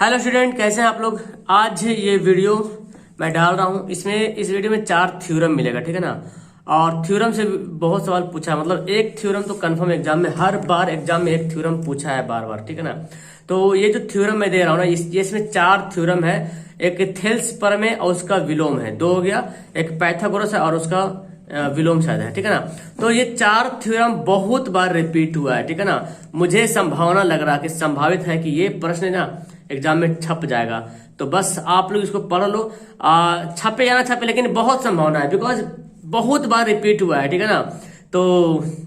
Hello student, कैसे हैं आप लोग। आज ये वीडियो मैं डाल रहा हूँ। इस वीडियो में 4 थ्योरम मिलेगा, ठीक है ना। और थ्योरम से बहुत सवाल पूछा है, मतलब एक थ्योरम तो कंफर्म एग्जाम में, हर बार एग्जाम में एक थ्योरम पूछा है बार बार, ठीक है ना। तो ये जो थ्योरम मैं दे रहा हूँ ना, इसमें 4 थ्योरम है। एक थेल्स प्रमेय और उसका विलोम है, 2 हो गया। एक पाइथागोरस है और उसका विलोम शायद है, ठीक है ना। तो ये 4 थ्योरम बहुत बार रिपीट हुआ है, ठीक है ना। मुझे संभावना लग रहा है कि संभावित है कि ये प्रश्न ना एग्जाम में छप जाएगा। तो बस आप लोग इसको पढ़ लो, छपे या ना छपे, लेकिन बहुत संभावना है, बिकॉज बहुत बार रिपीट हुआ है, ठीक है ना। तो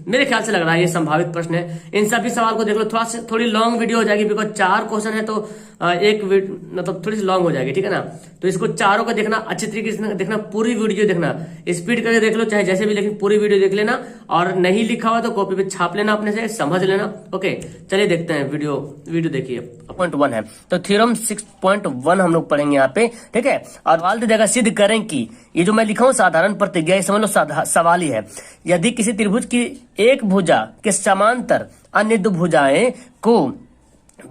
मेरे ख्याल से लग रहा है ये संभावित प्रश्न है। इन सभी सवाल को देख लो, थोड़ी लॉन्ग वीडियो हो जाएगी, बिकॉज 4 क्वेश्चन है तो मतलब थोड़ी सी लॉन्ग हो जाएगी, ठीक है ना। तो इसको चारों को देखना, अच्छी तरीके से देखना, पूरी वीडियो देखना, स्पीड करके देख लो चाहे जैसे भी, लेकिन पूरी वीडियो देख लेना। और नहीं लिखा हुआ तो कॉपी पे छाप लेना, अपने से समझ लेना। ओके, चलिए देखते हैं वीडियो देखिए। 6.1 है, तो थ्योरम 6.1 हम लोग पढ़ेंगे यहाँ पे, ठीक है। और सवाल दे देगा, सिद्ध करें कि ये जो मैं लिखा हूँ साधारण प्रतिज्ञा, ये समझ लो सवाल ही है। यदि किसी त्रिभुज की एक भुजा के समांतर अन्य 2 भुजाएं को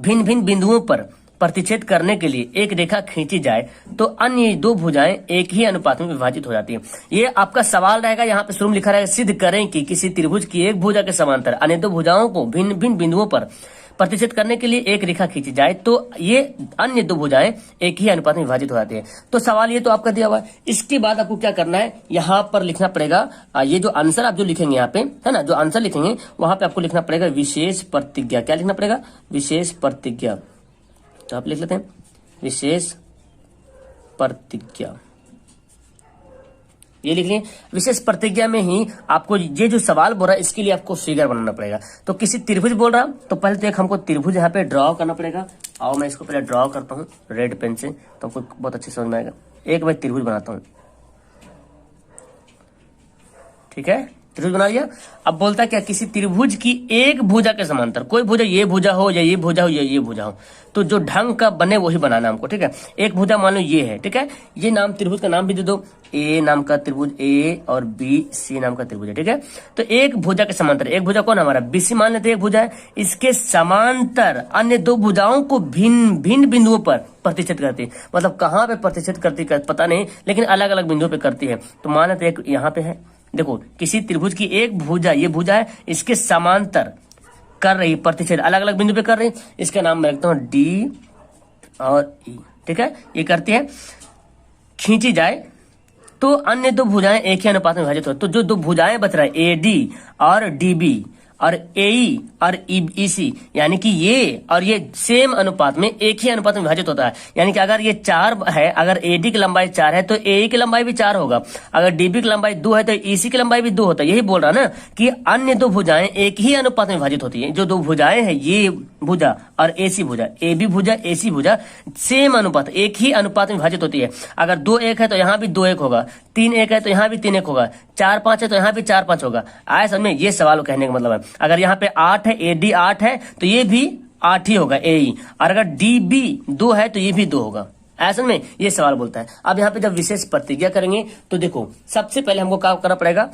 भिन्न भिन्न बिंदुओं पर प्रतिच्छेद करने के लिए एक रेखा खींची जाए तो अन्य 2 भुजाएं एक ही अनुपात में विभाजित हो जाती है। ये आपका सवाल रहेगा। यहाँ पे शुरू में लिखा रहेगा, सिद्ध करें कि किसी त्रिभुज की एक भुजा के समांतर अन्य 2 भुजाओं को भिन्न भिन्न बिंदुओं पर प्रतिच्छेद करने के लिए एक रेखा खींची जाए तो ये अन्य 2 भुजाएं एक ही अनुपात में विभाजित हो जाती है। तो सवाल ये तो आपका दिया हुआ है। इसके बाद आपको क्या करना है, यहाँ पर लिखना पड़ेगा, ये जो आंसर आप जो लिखेंगे यहाँ पे, है ना, जो आंसर लिखेंगे वहां पे आपको लिखना पड़ेगा विशेष प्रतिज्ञा। क्या लिखना पड़ेगा? विशेष प्रतिज्ञा। तो आप लिख लेते हैं विशेष प्रतिज्ञा, ये लिख लें। विशेष प्रतिज्ञा में ही आपको ये जो सवाल बोल रहा है इसके लिए आपको फिगर बनाना पड़ेगा। तो किसी त्रिभुज बोल रहा तो पहले तो एक हमको त्रिभुज यहाँ पे ड्रॉ करना पड़ेगा। और मैं इसको पहले ड्रॉ करता हूँ रेड पेन से, तो आपको बहुत अच्छी समझ में आएगा। एक मैं त्रिभुज बनाता हूँ, ठीक है, त्रिभुज बना लिया। अब बोलता क्या, किसी त्रिभुज की एक भुजा के समांतर, कोई भुजा, ये भुजा हो या ये भुजा हो या ये भुजा हो, तो जो ढंग का बने वही बनाना हमको, ठीक है। एक भुजा मान लो ये है, ठीक है, ये नाम त्रिभुज का नाम भी दे दो, ए नाम का त्रिभुज, ए और बी सी नाम का त्रिभुज है, ठीक है। तो एक भुजा के समांतर, एक भुजा कौन हमारा बीसी मान लेते हैं, एक भुजा है, इसके समांतर अन्य 2 भुजाओं को भिन्न भिन्न बिंदुओं पर प्रतिच्छेद करती है। मतलब कहाँ पे प्रतिच्छेद करती है पता नहीं, लेकिन अलग अलग बिंदुओं पे करती है। तो मान लेते एक यहाँ पे है, देखो किसी त्रिभुज की एक भुजा, ये भुजा है, इसके समांतर कर रही प्रतिच्छेद, अलग अलग बिंदु पे कर रही। इसका नाम मैं रखता हूं डी और ई, ठीक है। ये करती है, खींची जाए तो अन्य 2 भुजाएं एक ही अनुपात में विभाजित हो। तो जो 2 भुजाएं बच रहा है, ए डी और डी बी और एई और ईसी, यानी कि ये और ये सेम अनुपात में एक ही अनुपात में विभाजित होता है। यानी कि अगर ये 4 है, अगर एडी की लंबाई 4 है तो एई की लंबाई भी 4 होगा। अगर डीबी की लंबाई 2 है तो ईसी की लंबाई भी 2 होता है। यही बोल रहा ना कि अन्य 2 भुजाएं एक ही अनुपात में विभाजित होती है। जो 2 भुजाएं हैं, ये भुजा और एसी भुजा, ए बी भुजा एसी भुजा, सेम अनुपात, एक ही अनुपात में विभाजित होती है। अगर 2 1 है तो यहाँ भी 2 1 होगा, 3 1 है तो यहाँ भी 3 1 होगा, 4 5 है तो यहाँ भी 4 5 होगा। आए समझ में? ये सवाल कहने का मतलब है। अगर यहाँ पे 8 है, एडी 8 है तो ये भी 8 ही होगा एई, और अगर डीबी 2 है तो ये भी 2 होगा। ऐसा में ये सवाल बोलता है। अब यहाँ पे जब विशेष प्रतिज्ञा करेंगे तो देखो, सबसे पहले हमको क्या करना पड़ेगा,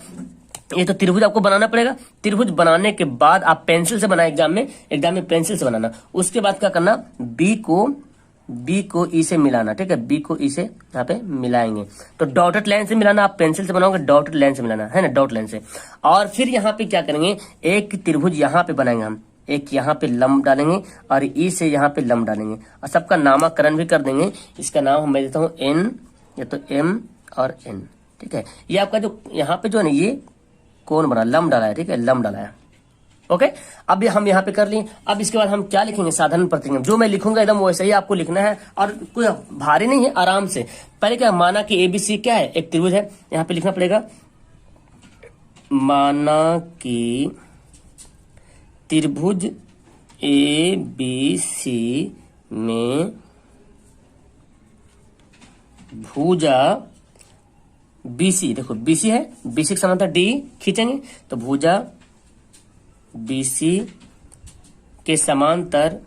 ये तो त्रिभुज आपको बनाना पड़ेगा। त्रिभुज बनाने के बाद आप पेंसिल से बनाए, एग्जाम में पेंसिल से बनाना। उसके बाद क्या करना, बी को ई से मिलाना, ठीक है, बी को ई से यहाँ पे मिलाएंगे। तो डॉटेड लाइन से मिलाना, आप पेंसिल से बनाओगे डॉटेड लाइन से मिलाना है ना, डॉट लाइन से। और फिर यहाँ पे क्या करेंगे, एक त्रिभुज यहाँ पे बनाएंगे हम, एक यहाँ पे लंब डालेंगे और ई से यहाँ पे लंब डालेंगे, और सबका नामकरण भी कर देंगे। इसका नाम मैं देता हूँ एन, या तो एम और एन, ठीक है। ये आपका जो यहाँ पे जो है ना, ये कौन बना, लंब डाला है, ठीक है, लंब डाला है। ओके, अब हम यहाँ पे कर लिए। अब इसके बाद हम क्या लिखेंगे, साधारण प्रतिज्ञा। जो मैं लिखूंगा एकदम वैसे ही आपको लिखना है, और कोई भारी नहीं है, आराम से। पहले क्या, माना कि एबीसी क्या है, एक त्रिभुज है। यहाँ पे लिखना पड़ेगा, माना कि त्रिभुज एबीसी में भुजा बीसी, देखो बीसी है, बीसी के समांतर डी खींचेंगे तो भुजा बीसी के समांतर,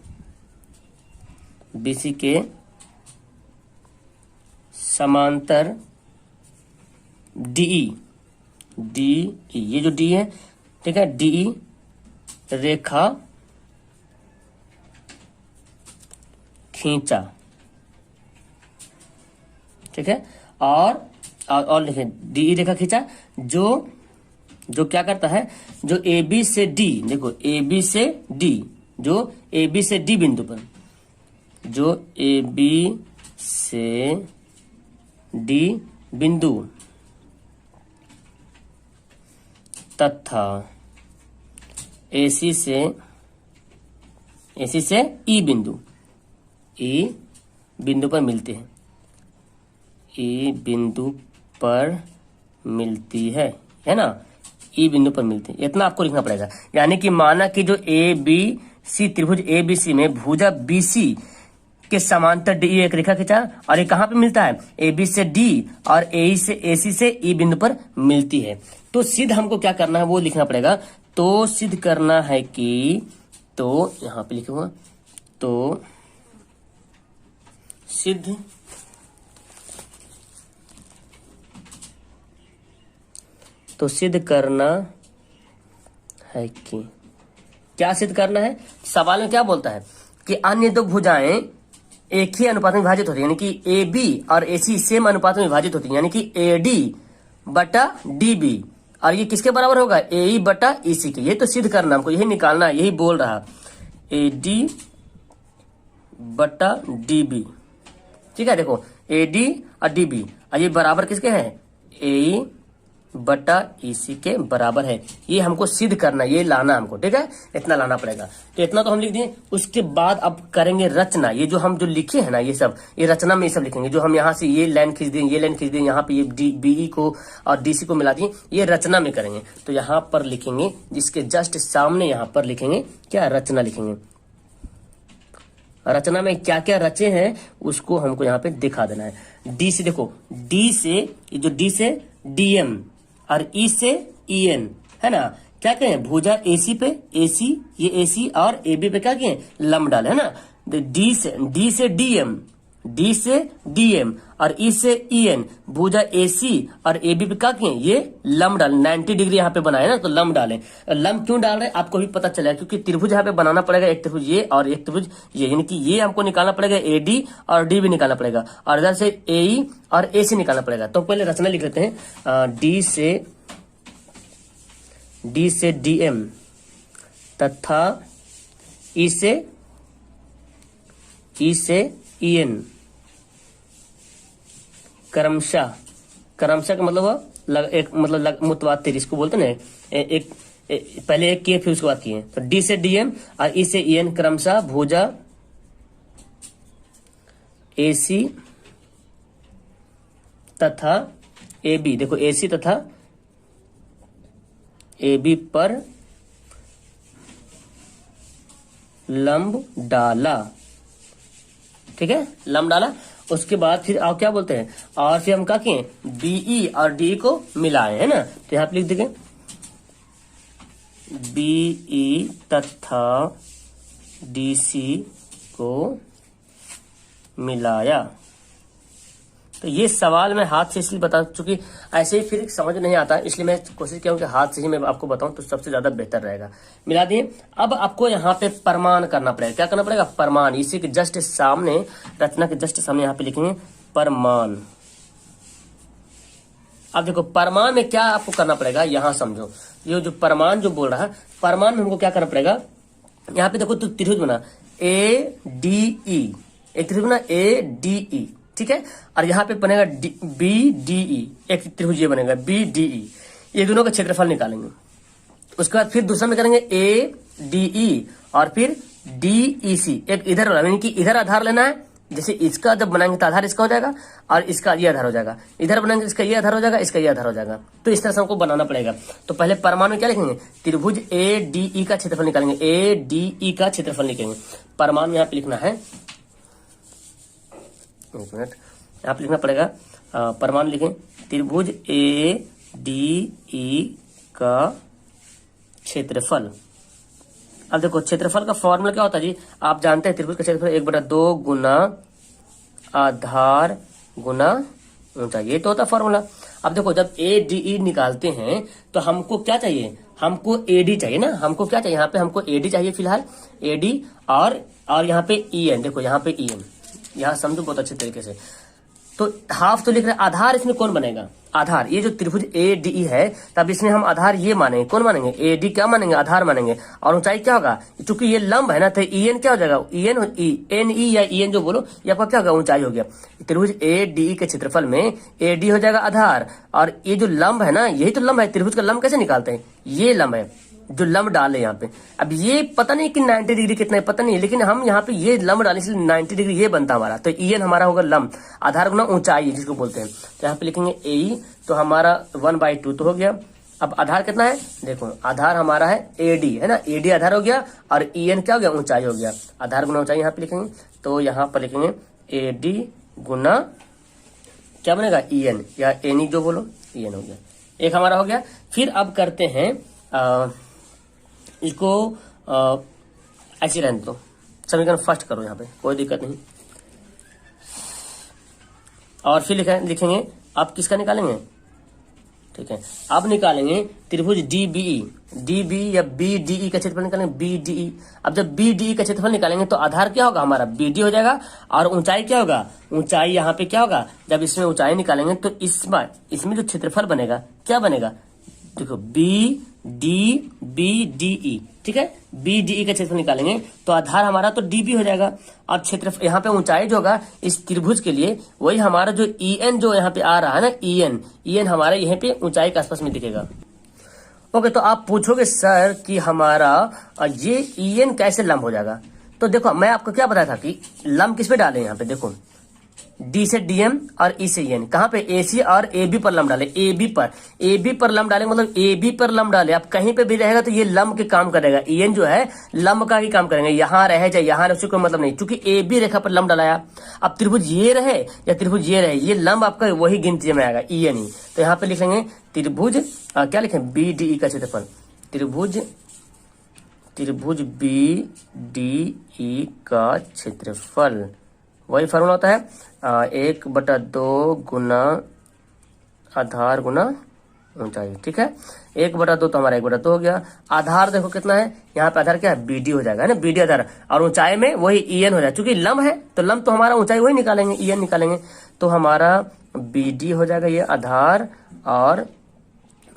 बीसी के समांतर डीई, ये जो डी है, ठीक है, डीई रेखा खींचा, ठीक है। और लिखे डी रेखा खींचा, जो जो क्या करता है, जो ए बी से डी, देखो ए बी से डी, जो ए बी से डी बिंदु पर, जो ए बी से डी बिंदु तथा एसी से ई बिंदु पर मिलते हैं, ई बिंदु पर मिलती है ना, ई बिंदु पर मिलते हैं, इतना आपको लिखना पड़ेगा। यानी कि माना कि जो ए बी सी त्रिभुज ए बी सी में भुजा बी सी के समांतर डी एक रेखा खींचा, और ये कहां पे मिलता है, ए बी से डी और ए सी से ई बिंदु पर मिलती है। तो सिद्ध हमको क्या करना है वो लिखना पड़ेगा। तो सिद्ध करना है कि, तो यहां पे लिखूंगा, तो सिद्ध करना है कि, क्या सिद्ध करना है, सवाल में क्या बोलता है कि अन्य दो भुजाएं एक ही अनुपात में विभाजित होती है, यानी कि ए बी और ए सी सेम अनुपात में विभाजित होती है, यानी कि ए डी बटा डी बी, और ये किसके बराबर होगा, ए ई बटा ई सी के। ये तो सिद्ध करना हमको, यही निकालना है, यही बोल रहा, ए डी बटा डी बी, ठीक है। देखो ए डी और डी बी, और ये बराबर किसके हैं, ए ई बटा इसी के बराबर है। ये हमको सिद्ध करना, ये लाना हमको, ठीक है, इतना लाना पड़ेगा। तो इतना तो हम लिख दिए। उसके बाद अब करेंगे रचना। ये जो हम जो लिखे हैं ना, ये सब, ये रचना में ये सब लिखेंगे। जो हम यहाँ से ये लाइन खींच दें, ये लाइन खींच दें, यहाँ पे ये बीई को और डीसी को मिला दिए, ये रचना में करेंगे। तो यहाँ पर लिखेंगे, जिसके जस्ट सामने यहाँ पर लिखेंगे क्या, रचना लिखेंगे। रचना में क्या क्या रचे हैं उसको हमको यहाँ पे दिखा देना है। डी से देखो, डी से डीएम और ई से ईएन, है ना, क्या कहें, भुजा एसी पे एसी, ये एसी और एबी पे क्या किए, लंब डाले, है ना। डी से डीएम और ई से ईएन, भुजा एसी और एबी पे क्या किए, ये लंब डाले, 90 डिग्री यहाँ पे बनाए ना, तो लंब डाले। लंब क्यों डाल रहे हैं आपको भी पता चला, क्योंकि त्रिभुज यहाँ पे बनाना पड़ेगा, एक त्रिभुज ये और एक त्रिभुज ये, यानी कि ये हमको निकालना पड़ेगा, एडी और डी भी निकालना पड़ेगा, और इधर से एई और ए सी निकालना पड़ेगा। तो पहले रचना लिख लेते हैं, डी से डीएम तथा ई से ईएन क्रमशः का मतलब एक मतलब मुतवातिर, इसको बोलते ना, पहले एक किए फिर उसके बाद किए। तो डी से डीएम और ई से ईएन क्रमशः भुजा एसी तथा एबी, देखो एसी तथा एबी पर लंब डाला, ठीक है, लंब डाला। उसके बाद फिर आप क्या बोलते हैं, और फिर हम क्या किए, बीई और डी को मिलाए, है ना। तो यहां पे लिख देंगे बीई तथा डीसी को मिलाया। तो ये सवाल मैं हाथ से इसलिए बता, चूंकि ऐसे ही फिर समझ नहीं आता, इसलिए मैं कोशिश किया हूं कि हाथ से ही मैं आपको बताऊं तो सबसे ज्यादा बेहतर रहेगा। मिला दिए। अब आपको यहाँ पे प्रमाण करना पड़ेगा। क्या करना पड़ेगा, प्रमाण। इसी के जस्ट सामने, रचना के जस्ट सामने यहाँ पे लिखेंगे प्रमाण। अब देखो प्रमाण में क्या आपको करना पड़ेगा, यहां समझो। ये जो प्रमाण जो बोल रहा है, प्रमाण में हमको क्या करना पड़ेगा, यहाँ पे देखो तो त्रिभुज बना ए डी ई, एक त्रिभुज बना ए डी ई, ठीक है। और यहाँ पे बनेगा बी डी ई, एक त्रिभुज ये बनेगा बी डी ई। ये दोनों का क्षेत्रफल निकालेंगे। उसके बाद फिर दूसरा में करेंगे ए डी ई और फिर डी ई सी, एक इधर वाला, यानी कि इधर आधार लेना है। जैसे इसका जब बनाएंगे तो आधार इसका हो जाएगा और इसका ये आधार हो जाएगा, इधर बनाएंगे इसका ये आधार हो जाएगा, इसका ये आधार हो जाएगा। तो इस तरह से हमको बनाना पड़ेगा। तो पहले प्रमाण में क्या लिखेंगे, त्रिभुज ए डी ई का क्षेत्रफल निकालेंगे, ए डी ई का क्षेत्रफल लिखेंगे। प्रमाण में यहाँ पे लिखना है, एक मिनट, यहाँ पे लिखना पड़ेगा, प्रमाण लिखें, त्रिभुज ए डी ई का क्षेत्रफल। अब देखो क्षेत्रफल का फॉर्मूला क्या होता है जी, आप जानते हैं, त्रिभुज का क्षेत्रफल 1/2 गुना आधार गुना ऊंचाई, ये तो होता है फॉर्मूला। अब देखो जब ए डी ई निकालते हैं तो हमको क्या चाहिए, हमको एडी चाहिए ना। हमको क्या चाहिए, यहाँ पे हमको एडी चाहिए फिलहाल, एडी और यहाँ पे ई एन। देखो यहाँ पे ई एन, यहाँ समझो बहुत अच्छे तरीके से। तो हाफ तो लिख रहे हैं, आधार इसमें कौन बनेगा, आधार, ये जो त्रिभुज ए डी है, तब इसमें हम आधार ये मानेंगे, कौन मानेंगे, ए डी क्या मानेंगे, आधार मानेंगे। और ऊंचाई क्या होगा, चूंकि ये लंब है ना, तो ई एन क्या हो जाएगा, ई एन एन ई या ई एन जो बोलो, ये आपका क्या होगा, ऊंचाई हो गया। त्रिभुज ए डी के क्षेत्रफल में ए डी हो जाएगा आधार, और ये जो लंब है ना, यही तो लंब है। त्रिभुज का लंब कैसे निकालते हैं, ये लंब है जो लंब डाले यहाँ पे। अब ये पता नहीं कि 90 डिग्री कितना है, पता नहीं, लेकिन हम यहाँ पे ये लंब डाले इसलिए 90 डिग्री ये बनता हमारा। तो ई एन हमारा होगा लंब, आधार गुना ऊंचाई जिसको बोलते हैं। तो यहाँ पे लिखेंगे ए, तो हमारा 1/2 तो हो गया। अब आधार कितना है, देखो आधार हमारा है ए डी, है ना, ए डी आधार हो गया, और ई एन क्या हो गया, ऊंचाई हो गया। आधार गुना ऊंचाई यहाँ पे लिखेंगे, तो यहाँ पर लिखेंगे ए डी गुना क्या बनेगा, ई एन या एन ई जो बोलो, ई एन हो गया। एक हमारा हो गया। फिर अब करते हैं इसको ऐसे रहने दो, समीकरण फर्स्ट करो, यहाँ पे कोई दिक्कत नहीं। और फिर लिखेंगे अब किसका निकालेंगे, ठीक है, अब निकालेंगे त्रिभुज डी बी या बी डी ई का क्षेत्रफल निकालेंगे, बी डी ई। अब जब बी डी ई का क्षेत्रफल निकालेंगे तो आधार क्या होगा हमारा, बी डी हो जाएगा, और ऊंचाई क्या होगा, ऊंचाई यहाँ पे क्या होगा, जब इसमें ऊंचाई निकालेंगे तो इसमें जो क्षेत्रफल बनेगा क्या बनेगा, देखो बी डी ई, ठीक है, बी डी ई का क्षेत्रफल निकालेंगे तो आधार हमारा तो डी बी हो जाएगा, और क्षेत्रफल यहाँ पे ऊंचाई जो होगा इस त्रिभुज के लिए वही हमारा जो ई एन जो यहाँ पे आ रहा है ना, ई एन हमारा यहाँ पे ऊंचाई के आसपास में दिखेगा। ओके, तो आप पूछोगे सर कि हमारा ये ई एन कैसे लंब हो जाएगा। तो देखो मैं आपको क्या बताया था कि लंब किस पे डाले, यहाँ पे देखो डी से डीएम और ई से एन, कहाँ पे, ए सी और ए बी पर लंब डाले, ए बी पर लंब डाले, मतलब ए बी पर लंब डाले। आप कहीं पे भी रहेगा तो ये लंब के काम करेगा, ई एन जो है लंब का ही काम करेंगे, यहाँ रहे चाहे यहाँ रहे उससे कोई मतलब नहीं, क्योंकि ए बी रेखा पर लंब डालाया। अब त्रिभुज ये रहे या त्रिभुज ये रहे, ये लंब आपका वही गिनती में आएगा, ई एन ई। तो यहाँ पे लिखेंगे त्रिभुज क्या लिखें, बी डी ई का क्षेत्रफल, त्रिभुज बी डी ई का क्षेत्रफल, वही फॉर्मूला होता है 1/2 गुना आधार गुना ऊंचाई, ठीक है। 1/2 तो हमारा 1/2 हो गया। आधार देखो कितना है, यहाँ पे आधार क्या है, बी डी हो जाएगा, है ना, बी डी आधार, और ऊंचाई में वही ई एन हो जाएगा, क्योंकि लंब है तो लंब तो हमारा ऊंचाई वही निकालेंगे, ई एन निकालेंगे, तो हमारा बी डी हो जाएगा ये आधार, और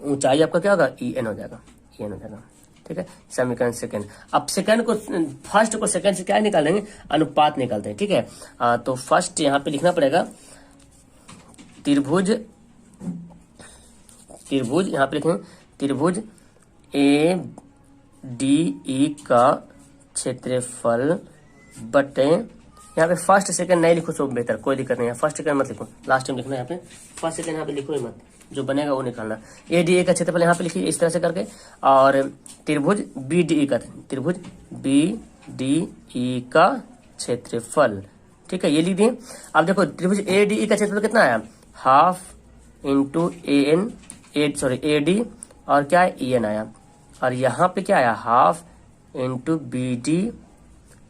ऊंचाई आपका क्या होगा, ई एन हो जाएगा, ई एन हो जाएगा, ठीक है। समीकरण सेकंड, अब सेकंड को फर्स्ट को सेकंड से क्या निकालेंगे, अनुपात निकालते हैं, ठीक है। तो फर्स्ट यहाँ पे लिखना पड़ेगा त्रिभुज यहाँ पे लिखेंगे त्रिभुज ए डी ई का क्षेत्रफल बटे, यहाँ पे फर्स्ट सेकंड नहीं लिखो तो बेहतर, कोई दिक्कत नहीं है, फर्स्ट सेकंड मत लिखो, लास्ट टाइम लिखना है यहाँ पे, फर्स्ट सेकंड यहाँ पे लिखो ही मत, जो बनेगा वो निकालना। ए डी ए का क्षेत्रफल यहाँ पे लिखिए इस तरह से करके, और त्रिभुज बी डी ई का क्षेत्रफल, ठीक है, ये लिख दिए। अब देखो त्रिभुज ए डी ई का क्षेत्रफल कितना आया, हाफ इंटू ए डी और क्या है, ई एन आया, और यहाँ पे क्या आया, half into B D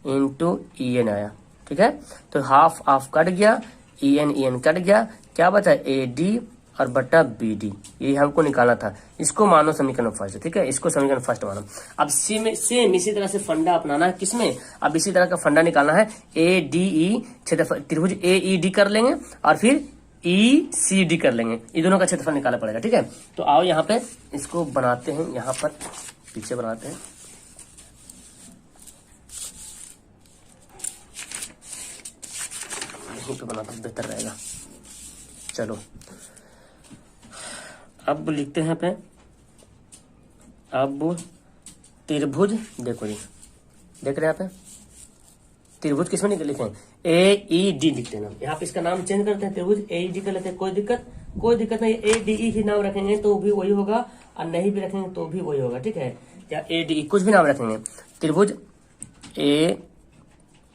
into E N आया, ठीक है। तो हाफ ऑफ कट गया, ई एन कट गया, क्या बचा, ए डी और बटा बी डी, ये हमको निकालना था। इसको मानो समीकरण फर्स्ट, ठीक है, इसको समीकरण फर्स्ट मानो। अब सेम इसी तरह से फंडा अपनाना है किसमें, अब इसी तरह का फंडा निकालना है, ए डी ई क्षेत्रफल, त्रिभुज ए ई डी कर लेंगे और फिर ई सी डी कर लेंगे, ये दोनों का क्षेत्रफल निकालना पड़ेगा, ठीक है। तो आओ यहाँ पे इसको बनाते हैं, यहाँ पर पीछे बनाते हैं, यहीं पे बनाता हूं, बेहतर रहेगा। चलो अब लिखते हैं पे, अब त्रिभुज, देखो जी देख रहे हैं यहाँ पे, त्रिभुज किसमें लिखते हैं, ए ई डी लिखते हैं ना, यहाँ पे इसका नाम चेंज करते हैं, त्रिभुज ए ई डी कर लेते हैं, कोई दिक्कत नहीं, ए डी ई ही नाम रखेंगे तो भी वही होगा, और नहीं भी रखेंगे तो भी वही होगा, ठीक है, या ए डी ई कुछ भी नाम रखेंगे। त्रिभुज ए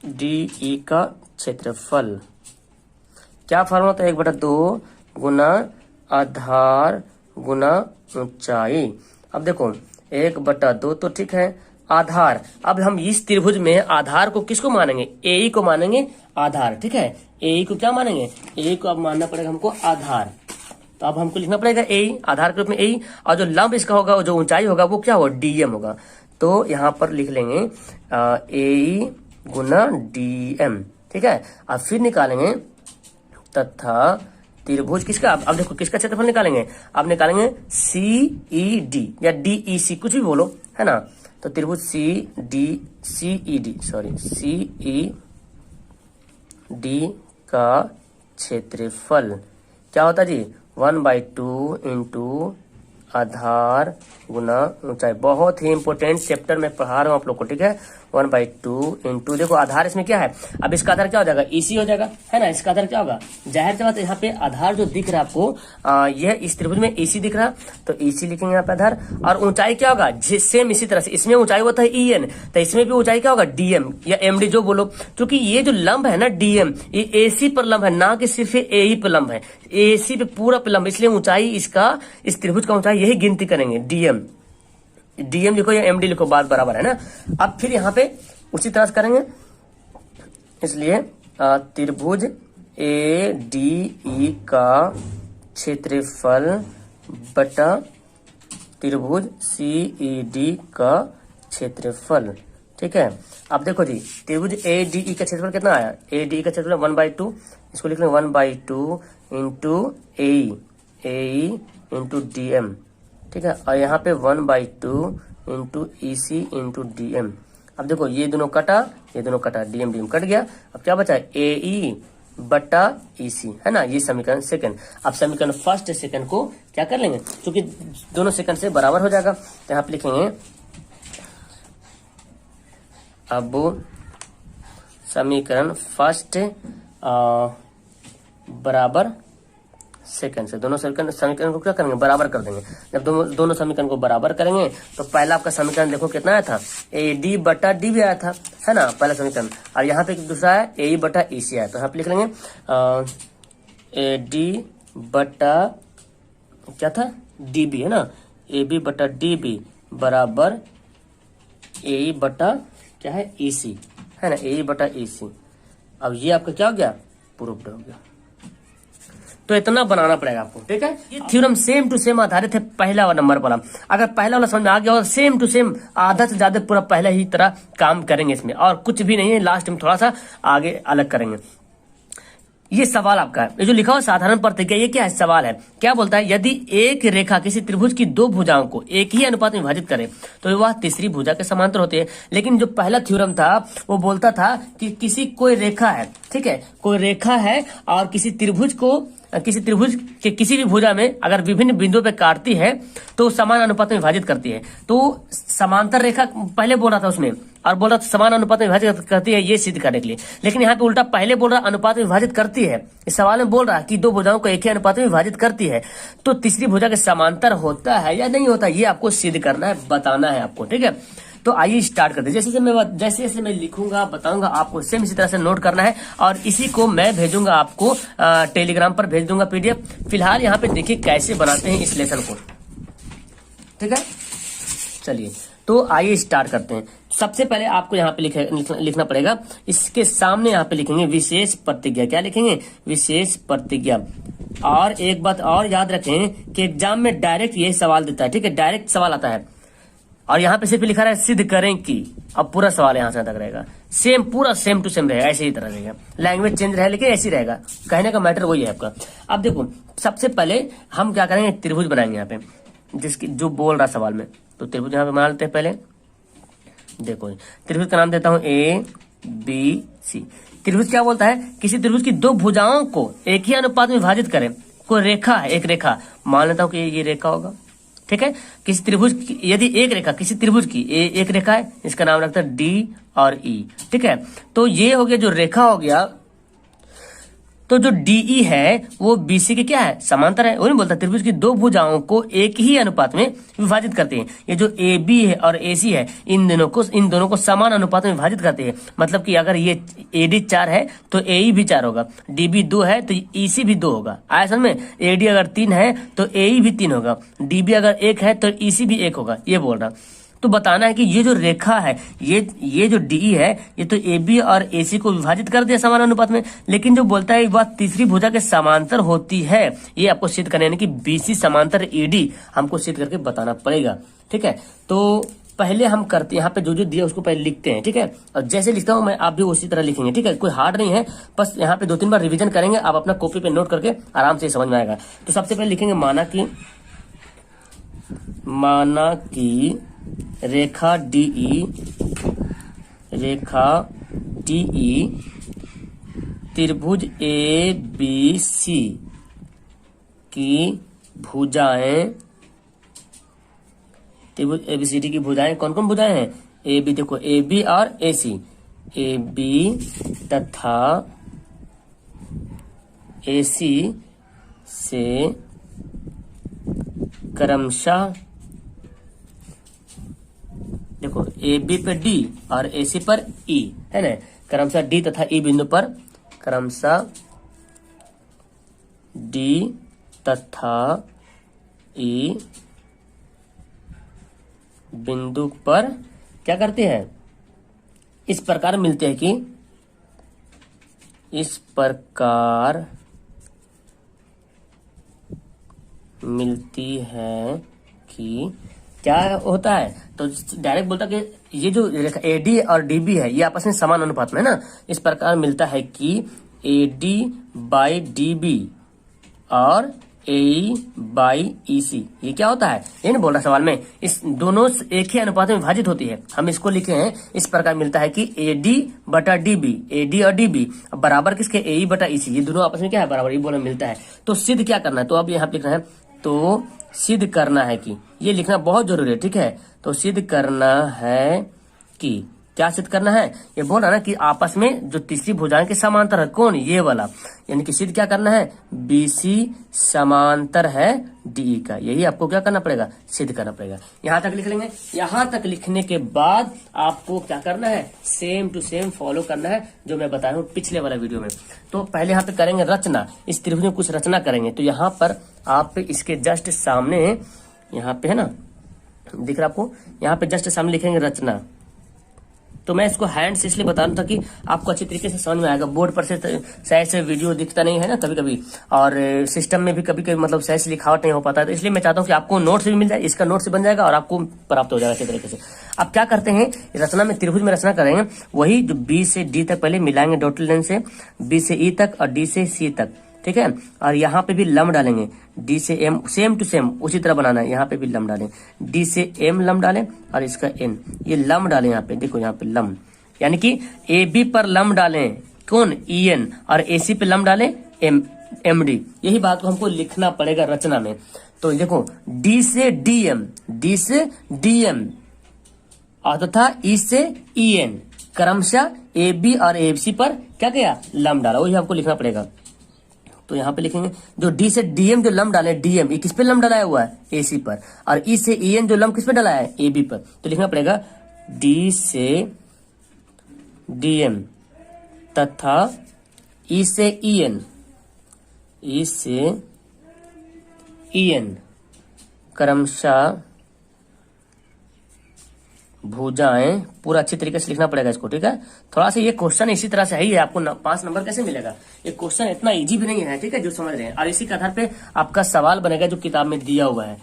डी ई का क्षेत्रफल, क्या फॉर्मूला होता है, 1/2 गुना आधार गुना ऊंचाई। अब देखो 1/2 तो ठीक है, आधार, अब हम इस त्रिभुज में आधार को किसको मानेंगे, ए ई को मानेंगे आधार, ठीक है, ए ई को क्या मानेंगे, ए ई को अब मानना पड़ेगा हमको आधार। तो अब हमको लिखना पड़ेगा ए ई, आधार के रूप में ए ई, और जो लंब इसका होगा, जो ऊंचाई होगा वो क्या होगा, डीएम होगा। तो यहाँ पर लिख लेंगे ए ई गुना डीएम, ठीक है। अब फिर निकालेंगे तथा त्रिभुज किसका, अब देखो किसका क्षेत्रफल निकालेंगे, आप निकालेंगे CED या DEC, कुछ भी बोलो, है ना। तो त्रिभुज CED का क्षेत्रफल क्या होता है जी, 1/2 इंटू आधार गुना ऊंचाई। बहुत ही इंपॉर्टेंट चैप्टर में पढ़ा रहा हूँ आप लोग को, ठीक है। 1/2 इंटू, देखो आधार इसमें क्या है, अब इसका आधार क्या हो जाएगा, EC हो जाएगा, है ना। इसका आधार क्या होगा, जाहिर सी बात है यहाँ पे आधार जो दिख रहा है आपको, यह इस त्रिभुज में EC दिख रहा, तो EC लिखेंगे यहाँ पे आधार। और ऊंचाई क्या होगा, सेम इसी तरह से इसमें ऊंचाई होता है EN, तो इसमें भी ऊंचाई क्या होगा DM या MD जो बोलो, क्योंकि ये जो लंब है ना DM, ये AC पर लंब है, ना कि सिर्फ AE पर लंब है, AC पे पूरा पे लंब, इसलिए ऊंचाई इसका, इस त्रिभुज का ऊंचाई यही गिनती करेंगे, DM लिखो या MD लिखो, बात बराबर है ना। अब फिर यहाँ पे उसी तरह से करेंगे, इसलिए त्रिभुज ADE का क्षेत्रफल बटा त्रिभुज CED का क्षेत्रफल, ठीक है। अब देखो जी, त्रिभुज ADE का क्षेत्रफल कितना आया, ADE का क्षेत्रफल 1/2, इसको लिख लेंगे 1/2 इंटू AE इंटू DM, ठीक है। और यहाँ पे 1/2 इंटू EC इंटू DM। अब देखो ये दोनों कटा, DM कट गया, अब क्या बचा है, AE बटा EC, है ना। ये समीकरण सेकंड। अब समीकरण फर्स्ट सेकंड को क्या कर लेंगे, क्योंकि दोनों सेकंड से बराबर हो जाएगा, तो यहाँ पे लिखेंगे अब समीकरण फर्स्ट बराबर सेकंड से, दोनों समीकरण को क्या करेंगे, बराबर कर देंगे। जब दोनों समीकरण को बराबर करेंगे तो पहला आपका समीकरण देखो कितना आया था, AD बटा DB आया था, है ना, पहला समीकरण। और यहाँ पे दूसरा है AE बटा EC आया, तो यहाँ पे लिख लेंगे AD बटा क्या था, DB, है ना, AB बटा DB बराबर AE बटा क्या है, EC, है ना, AE बटा EC। अब ये आपका क्या हो गया, प्रूव्ड हो गया। तो इतना बनाना पड़ेगा आपको, ठीक है। ये थ्योरम सेम टू सेम आधारित है पहला वाला नंबर वाला, अगर पहला वाला समझ में आ गया और सेम टू सेम आधा से ज्यादा पूरा पहला ही तरह काम करेंगे इसमें, और कुछ भी नहीं है, लास्ट में थोड़ा सा आगे अलग करेंगे। ये सवाल आपका है, ये जो लिखा हुआ साधारण प्रतिक्रिया, ये क्या है, सवाल है। क्या बोलता है, यदि एक रेखा किसी त्रिभुज की दो भुजाओं को एक ही अनुपात में विभाजित करे तो वह तीसरी भुजा के समांतर होती है। लेकिन जो पहला थ्योरम था वो बोलता था कि कोई रेखा है, ठीक है, कोई रेखा है और किसी त्रिभुज के किसी भी भुजा में अगर विभिन्न बिंदुओं पे काटती है तो समान अनुपात में विभाजित करती है। तो समांतर रेखा पहले बोल रहा था उसमें, और बोल रहा था समान अनुपात में विभाजित करती है, ये सिद्ध करने के लिए। लेकिन यहाँ पे उल्टा पहले बोल रहा अनुपात में विभाजित करती है, इस सवाल में बोल रहा है कि दो भुजाओं को एक ही अनुपात में विभाजित करती है, तो तीसरी भुजा के समांतर होता है या नहीं होता, ये आपको सिद्ध करना है, बताना है आपको, ठीक है। तो आइए स्टार्ट करते हैं। जैसे जैसे मैं लिखूंगा बताऊंगा आपको, सेम इसी तरह से नोट करना है, और इसी को मैं भेजूंगा आपको टेलीग्राम पर भेज दूंगा PDF। फिलहाल यहाँ पे देखिए कैसे बनाते हैं इस लेसन को, ठीक है। चलिए तो आइए स्टार्ट करते हैं। सबसे पहले आपको यहाँ पे लिखना पड़ेगा, इसके सामने यहाँ पे लिखेंगे विशेष प्रतिज्ञा। क्या लिखेंगे, विशेष प्रतिज्ञा। और एक बात और याद रखें कि एग्जाम में डायरेक्ट यही सवाल देता है, ठीक है, डायरेक्ट सवाल आता है। और यहाँ पे सिर्फ लिखा रहा है सिद्ध करें कि, अब पूरा सवाल यहाँ से तक रहेगा, सेम पूरा सेम टू सेम रहेगा, ऐसे ही तरह रहेगा, लैंग्वेज चेंज रहे लेकिन ऐसे ही रहेगा, कहने का मैटर वही है आपका। अब देखो सबसे पहले हम क्या करेंगे, त्रिभुज बनाएंगे यहाँ पे, जिसकी जो बोल रहा सवाल में, तो त्रिभुज यहाँ पे बना लेते हैं। पहले देखो त्रिभुज का नाम देता हूँ ABC। त्रिभुज क्या बोलता है, किसी त्रिभुज की दो भुजाओं को एक ही अनुपात में विभाजित करें। कोई रेखा है, एक रेखा मान लेता हूँ कि ये रेखा होगा, ठीक है। किसी त्रिभुज की, यदि एक रेखा किसी त्रिभुज की एक रेखा है, इसका नाम रखता है D और E, ठीक है। तो ये हो गया जो रेखा हो गया, तो जो DE है वो BC के क्या है, समांतर है। वो नहीं बोलता त्रिभुज की दो भुजाओं को एक ही अनुपात में विभाजित करते हैं। ये जो AB है और AC है, इन दोनों को समान अनुपात में विभाजित करते हैं। मतलब कि अगर ये AD 4 है तो AE भी 4 होगा, DB 2 है तो EC भी 2 होगा। आया समझ में, AD अगर 3 है तो AE भी 3 होगा, DB अगर 1 है तो EC भी 1 होगा, ये बोल रहा। तो बताना है कि ये जो रेखा है, ये जो DE है, ये तो AB और AC को विभाजित कर दिया समान अनुपात में, लेकिन जो बोलता है वह तीसरी भुजा के समांतर होती है, ये आपको सिद्ध करने यानी कि BC समांतर ED हमको सिद्ध करके बताना पड़ेगा, ठीक है। तो पहले हम करते हैं, यहाँ पे जो जो दिया उसको पहले लिखते हैं, ठीक है। और जैसे लिखता हूँ मैं, आप भी उसी तरह लिखेंगे, ठीक है। कोई हार्ड नहीं है, बस यहाँ पे 2-3 बार रिवीजन करेंगे, आप अपना कॉपी पे नोट करके आराम से समझ में आएगा। तो सबसे पहले लिखेंगे माना कि रेखा DE त्रिभुज ABC की भुजाएं, त्रिभुज ABCD की भुजाएं कौन कौन भुजाएं हैं? AB, देखो AB और AC, AB तथा AC से क्रमशः, देखो AB पे D और AC पर E है ना, क्रमशः D तथा E बिंदु पर, क्रमशः D तथा E बिंदु पर क्या करते हैं? इस प्रकार मिलते हैं कि, इस प्रकार मिलती है कि क्या होता है? तो डायरेक्ट बोलता कि ये जो रेखा AD और DB है ये आपस में समान अनुपात में है ना, इस प्रकार मिलता है कि AD बाई DB और AE बाई EC, ये क्या होता है? ये नहीं बोल रहा सवाल में, इस दोनों एक ही अनुपात में विभाजित होती है। हम इसको लिखे हैं इस प्रकार मिलता है कि AD बटा DB, AD और DB बराबर किसके? AE बटा EC, ये दोनों आपस में क्या है? बराबर, ये बोला मिलता है। तो सिद्ध क्या करना है? तो अब यहाँ पे लिखना है, तो सिद्ध करना है कि, ये लिखना बहुत जरूरी है, ठीक है। तो सिद्ध करना है कि, क्या सिद्ध करना है? ये बोल रहा ना कि आपस में जो तीसरी भुजाएं के समांतर है, कौन? ये वाला, यानी कि सिद्ध क्या करना है? BC समांतर है DE का, यही आपको क्या करना पड़ेगा? सिद्ध करना पड़ेगा। यहां तक लिख लेंगे। यहां तक लिखने के बाद आपको क्या करना है? सेम टू सेम फॉलो करना है जो मैं बताया हूँ पिछले वाला वीडियो में। तो पहले यहाँ पे करेंगे रचना, इस त्रिभुज में कुछ रचना करेंगे। तो यहाँ पर आप इसके जस्ट सामने, यहाँ पे है ना, दिख रहा आपको, यहाँ पे जस्ट सामने लिखेंगे रचना। तो मैं इसको हैंड से इसलिए बता रहा था कि आपको अच्छी तरीके से समझ में आएगा। बोर्ड पर से सही से वीडियो दिखता नहीं है ना कभी कभी, और सिस्टम में भी कभी कभी मतलब सही से लिखावट नहीं हो पाता है। तो इसलिए मैं चाहता हूँ कि आपको नोट्स भी मिल जाए, इसका नोट्स बन जाएगा और आपको प्राप्त हो जाएगा अच्छी तरीके से। अब क्या करते हैं, रचना में, त्रिभुज में रचना करेंगे, वही जो B से D तक पहले मिलाएंगे डॉटेड लाइन से, B से E तक और D से C तक, ठीक है। और यहाँ पे भी लंब डालेंगे, D से M, सेम टू सेम उसी तरह बनाना है। यहाँ पे भी लंब डालें, D से M लंब डालें और इसका N, ये लंब डालें। यहाँ पे देखो, यहाँ पे लंब, यानी कि AB पर लंब डालें कौन? EN, और AC पे लंब डालें MD। यही बात को हमको लिखना पड़ेगा रचना में। तो देखो D से DM, D से DM और तथा E से EN, क्रमशः AB और AC पर क्या किया? लंब डाला, वही हमको लिखना पड़ेगा। तो यहाँ पे लिखेंगे जो D से DM जो लंब डाले, DM ये किस पे लंब डाला हुआ है? AC पर। और E से EN जो लंब किस पे डाला है? AB पर। तो लिखना पड़ेगा D से DM तथा E से EN, E से EN क्रमशः भुजाएं, पूरा अच्छी तरीके से लिखना पड़ेगा इसको, ठीक है। थोड़ा सा ये क्वेश्चन इसी तरह से है ही है, आपको 5 नंबर कैसे मिलेगा? ये क्वेश्चन इतना इजी भी नहीं है, ठीक है, जो समझ रहे हैं। और इसी के आधार पे आपका सवाल बनेगा जो किताब में दिया हुआ है।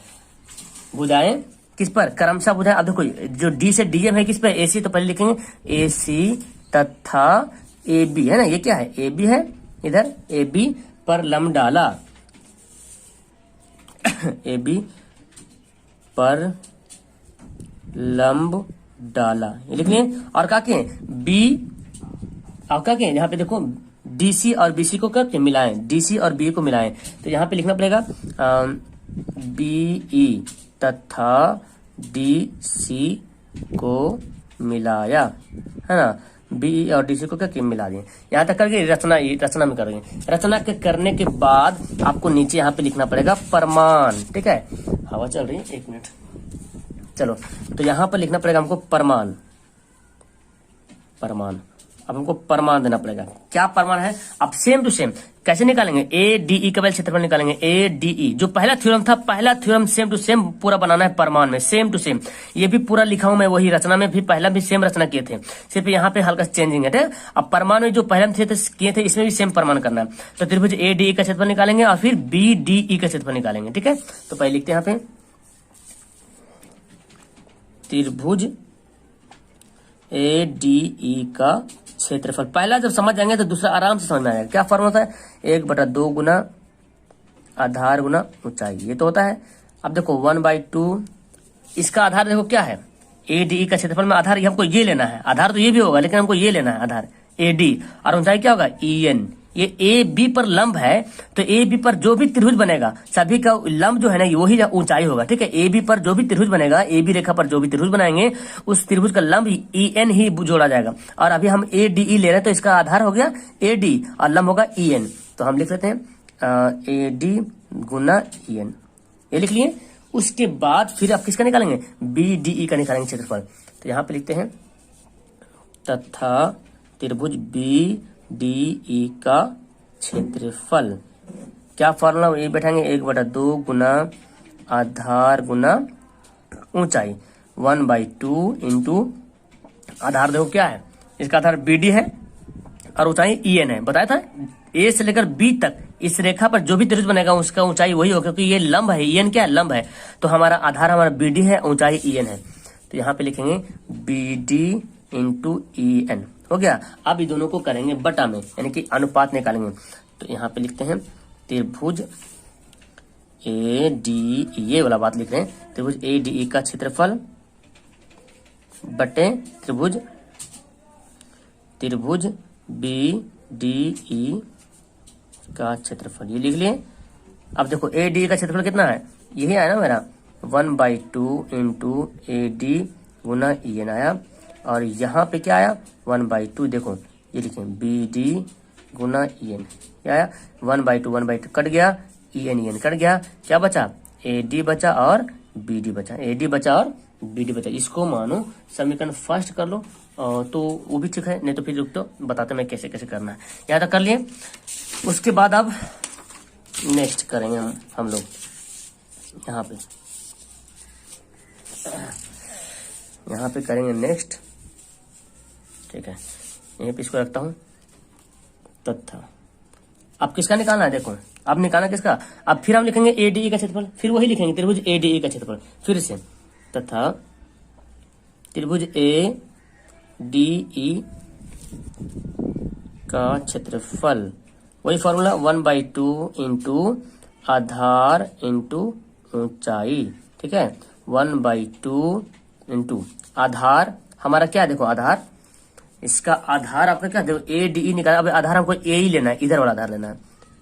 भुजाएं किस पर? क्रमशः भुजाएं। अब देखो जो D से DM है किस पे? AC, तो पहले लिखेंगे AC तथा AB, है ना, ये क्या है? AB है, इधर AB पर लंब डाला AB पर लंब डाला, ये लिख लिए। और क्या किए? B और क्या किए? यहाँ पे देखो DC और BC को करके मिलाएं, DC और BE को मिलाएं। तो यहाँ पे लिखना पड़ेगा BE तथा DC को मिलाया, है ना, BE और DC को क्या मिला दिए। यहाँ तक करके रचना में करेंगे। रचना के करने के बाद आपको नीचे यहाँ पे लिखना पड़ेगा प्रमाण, ठीक है। हवा चल रही है, 1 मिनट, चलो। तो यहाँ पर लिखना पड़ेगा हमको प्रमाण। अब हमको प्रमाण देना पड़ेगा। क्या प्रमाण है? अब सेम टू सेम कैसे निकालेंगे? ADE का क्षेत्रफल निकालेंगे। ADE जो पहला थ्योरम था, पहला थ्योरम सेम टू सेम पूरा बनाना है प्रमाण में, सेम टू सेम। ये भी पूरा लिखा हूं मैं, वही रचना में भी पहला भी सेम रचना किए थे, सिर्फ यहाँ पे हल्का चेंजिंग है। अब प्रमाण में जो पहले किए थे इसमें भी सेम प्रमाण करना है। तो त्रिभुज ADE का क्षेत्रफल निकालेंगे और फिर BDE का क्षेत्रफल निकालेंगे, ठीक है। तो पहले लिखते हैं यहाँ पे त्रिभुज ADE का क्षेत्रफल। पहला जब समझ जाएंगे तो दूसरा आराम से समझ में आएगा। क्या फॉर्मूला होता है? 1/2 गुना आधार गुना ऊंचाई, ये तो होता है। अब देखो 1/2, इसका आधार देखो क्या है, ADE का क्षेत्रफल में आधार हमको ये लेना है, आधार तो ये भी होगा लेकिन हमको ये लेना है आधार AD, और ऊंचाई क्या होगा EN। ये AB पर लंब है, तो AB पर जो भी त्रिभुज बनेगा सभी का लंब जो है ना वही ऊंचाई होगा, ठीक है। AB पर जो भी त्रिभुज बनेगा, AB रेखा पर जो भी त्रिभुज बनाएंगे उस त्रिभुज का लंब EN ही जोड़ा जाएगा। और अभी हम ADE ले रहे हैं तो इसका आधार हो गया AD और लंब होगा EN, तो हम लिख लेते हैं AD गुना EN, ये लिख लिए। उसके बाद फिर आप किसका निकालेंगे? BDE का निकालेंगे क्षेत्रफल। तो यहाँ पे लिखते हैं तथा त्रिभुज BDE का क्षेत्रफल। क्या फॉर्मूला ये बैठाएंगे? 1/2 गुना आधार गुना ऊंचाई, 1/2 इंटू आधार देखो क्या है, इसका आधार BD है और ऊंचाई EN है। बताया था A से लेकर B तक इस रेखा पर जो भी त्रिभुज बनेगा उसका ऊंचाई वही होगा, क्योंकि ये लंब है, EN क्या है? लंब है। तो हमारा आधार हमारा BD है, ऊंचाई EN है। तो यहाँ पे लिखेंगे BD इंटू EN, हो गया। अब ये दोनों को करेंगे बटा में, यानी कि अनुपात निकालेंगे। तो यहाँ पे लिखते हैं त्रिभुज ADE, ये वाला बात लिख रहे हैं, त्रिभुज ADE का क्षेत्रफल बटे त्रिभुज BDE का क्षेत्रफल, ये लिख लिए। अब देखो ADE का क्षेत्रफल कितना है, यही आया ना मेरा 1/2 इंटू AD गुना EN आया, और यहाँ पे क्या आया 1/2, देखो ये लिखें BD गुना EN, क्या आया 1/2 कट गया, EN कट गया, क्या बचा? AD बचा और BD बचा, AD बचा और BD बचा। इसको मानो समीकरण फर्स्ट कर लो तो वो भी ठीक है, नहीं तो फिर रुक तो बताते मैं कैसे कैसे करना है। यहाँ तक कर लिए। उसके बाद अब नेक्स्ट करेंगे हम लोग यहाँ पे करेंगे नेक्स्ट, ठीक है। यहीं पे इसको रखता हूँ तथा अब किसका निकालना है? देखो अब निकालना किसका, अब फिर हम लिखेंगे ADE का क्षेत्रफल, फिर वही लिखेंगे त्रिभुज ADE का क्षेत्रफल फिर से, तथा त्रिभुज ADE का क्षेत्रफल, वही फॉर्मूला 1/2 इंटू आधार इंटू ऊंचाई, ठीक है। 1/2 इंटू आधार हमारा क्या है, देखो आधार, इसका आधार आपका क्या, देखो ADE निकाला। अब आधार हमको A ही लेना है, इधर वाला आधार लेना है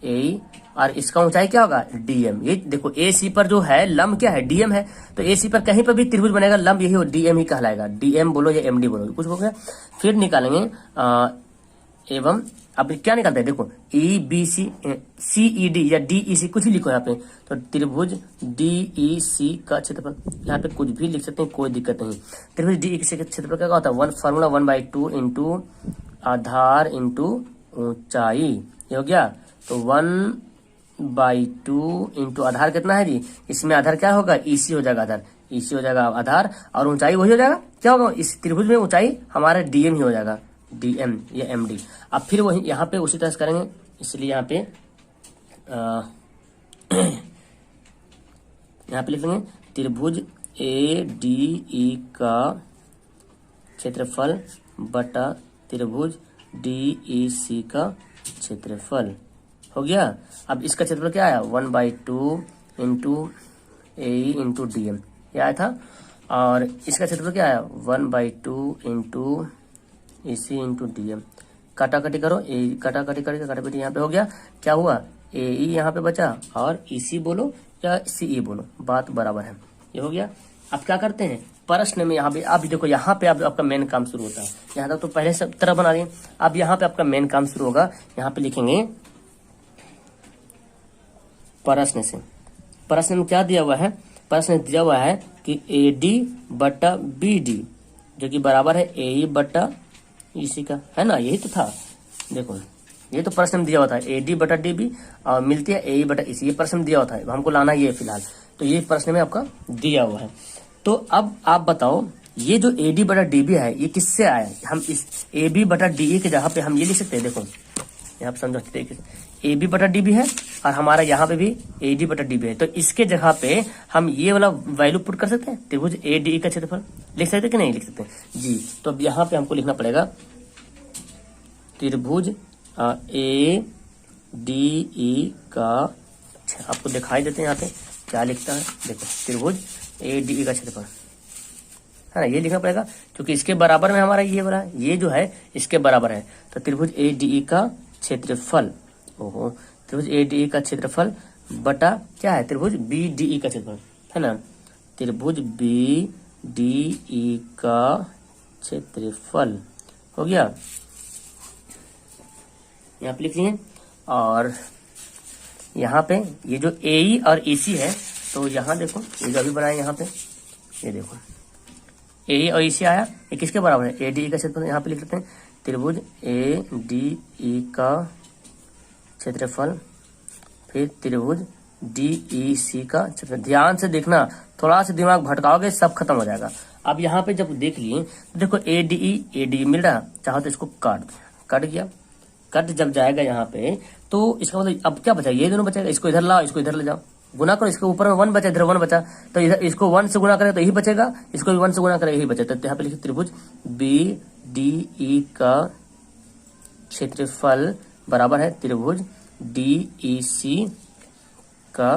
A, और इसका ऊंचाई क्या होगा DM। ये देखो AC पर जो है लंब क्या है, DM है, तो AC पर कहीं पर भी त्रिभुज बनेगा लंब यही DM ही कहलाएगा, DM बोलो या MD बोलो, कुछ हो गया। फिर निकालेंगे एवं अब क्या निकालते हैं, देखो EBC CED या DEC कुछ भी लिखो यहाँ पे, तो त्रिभुज DEC का क्षेत्रफल, यहाँ पे कुछ भी लिख सकते हैं, कोई दिक्कत नहीं। त्रिभुज DEC का क्षेत्रफल क्या होता है, फॉर्मूला 1/2 इंटू आधार इंटू ऊंचाई, ये हो गया। तो 1/2 इंटू आधार कितना है जी, इसमें आधार क्या होगा, EC हो जाएगा, आधार EC हो जाएगा आधार, और ऊंचाई वही हो जाएगा, क्या होगा इस त्रिभुज में ऊंचाई हमारा DM ही हो जाएगा, DM या MD। अब फिर वही यहाँ पे उसी तरह से करेंगे, इसलिए यहाँ पे लिखेंगे त्रिभुज ADE का क्षेत्रफल बटा त्रिभुज DEC का क्षेत्रफल, हो गया। अब इसका क्षेत्रफल क्या आया 1/2 इंटू AE इंटू DM, ये आया था, और इसका क्षेत्रफल क्या आया 1/2 इंटू EC इंटू DM। काटाकाटी करो, काटाकाटी करके काटाकाटी यहाँ पे हो गया, क्या हुआ AE यहाँ पे बचा और EC बोलो या CE बोलो, बात बराबर है, ये हो गया। अब क्या करते हैं प्रश्न में, यहाँ पे अब देखो यहाँ पे अब आपका मेन काम शुरू होता है। यहाँ तक तो पहले सब तरह बना दिए, अब यहाँ पे आपका मेन काम शुरू होगा। यहाँ पे लिखेंगे प्रश्न से, प्रश्न में क्या दिया हुआ है, प्रश्न दिया हुआ है कि AD बटा BD जो कि बराबर है AE बटा EC का, है ना, यही तो था। देखो ये तो प्रश्न में दिया हुआ था AD बटा DB और मिलती है AE बटा EC, ये प्रश्न दिया हुआ था, हमको लाना ये फिलहाल, तो ये प्रश्न में आपका दिया हुआ है। तो अब आप बताओ ये जो AD बटा DB है ये किससे आया है, हम इस AB बटा DE के जगह पे हम ये लिख सकते हैं, देखो यहाँ पे समझो अच्छी तरीके से, ए बी बटा डी बी है और हमारा यहाँ पे भी ए डी बटा डी बी है। तो इसके जगह पे हम ये वाला वैल्यू पुट कर सकते हैं, त्रिभुज ए डी का क्षेत्रफल लिख सकते हैं कि नहीं लिख सकते जी। तो अब यहाँ पे हमको लिखना पड़ेगा त्रिभुज ए डी ई का, अच्छा आपको दिखाई देते हैं यहाँ पे क्या लिखता है, देखो त्रिभुज ए डी ई का क्षेत्रफल है ना, ये लिखना पड़ेगा क्योंकि इसके बराबर में हमारा ये वाला, ये जो है इसके बराबर है। तो त्रिभुज ए डी ई का क्षेत्रफल, ओहो, त्रिभुज ए डी ई का क्षेत्रफल बटा क्या है, त्रिभुज बी डी ई का क्षेत्रफल है ना, त्रिभुज बी डी ई का क्षेत्रफल हो गया, यहाँ पे लिख लिए। और यहाँ पे ये जो ए ई और ई सी है, तो यहाँ देखो ये जो अभी बनाए यहाँ पे, ये देखो ए और ई सी आया, ये किसके बराबर है, ए डी ई का क्षेत्रफल। यहाँ पे लिख लेते हैं त्रिभुज ए डी ई का क्षेत्रफल, फिर त्रिभुज डी ई सी का क्षेत्रफल। ध्यान से देखना, थोड़ा सा दिमाग भटकाओगे सब खत्म हो जाएगा। अब यहाँ पे जब देख लिए तो देखो ए डी मिल रहा, चाहो तो इसको कट गया, कट जब जाएगा यहाँ पे तो इसका मतलब अब क्या बचा, ये दोनों बचेगा, इसको इधर लाओ इसको इधर ले जाओ, गुना करो, इसके ऊपर में 1 बचा, इधर 1 बचा, तो इधर इसको 1 से गुना करेगा तो यही बचेगा, इसको भी 1 से गुना करेगा यही बचेगा। तो यहाँ पे लिखिए त्रिभुज बी डी ई का क्षेत्रफल बराबर है त्रिभुज डी ई सी का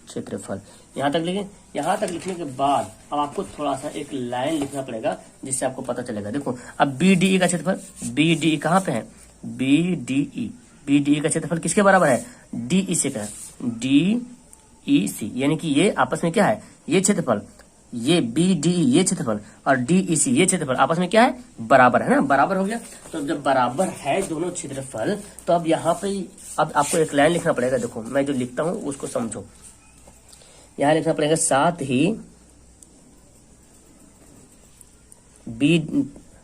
क्षेत्रफल। यहाँ तक लिखे, यहाँ तक लिखने के बाद अब आपको थोड़ा सा एक लाइन लिखना पड़ेगा जिससे आपको पता चलेगा। देखो अब बी डी ई का क्षेत्रफल, बी डी ई कहाँ पे है, बी डी ई का क्षेत्रफल किसके बराबर है, डी ई सी का, डी ई सी, यानी कि ये आपस में क्या है, ये क्षेत्रफल, ये बी डी ये क्षेत्रफल और डी ई सी ये क्षेत्रफल आपस में क्या है, बराबर है ना, बराबर हो गया। तो जब बराबर है दोनों क्षेत्रफल, तो अब यहाँ पे अब आपको एक लाइन लिखना पड़ेगा। देखो मैं जो लिखता हूं उसको समझो, यहाँ लिखना पड़ेगा साथ ही बी,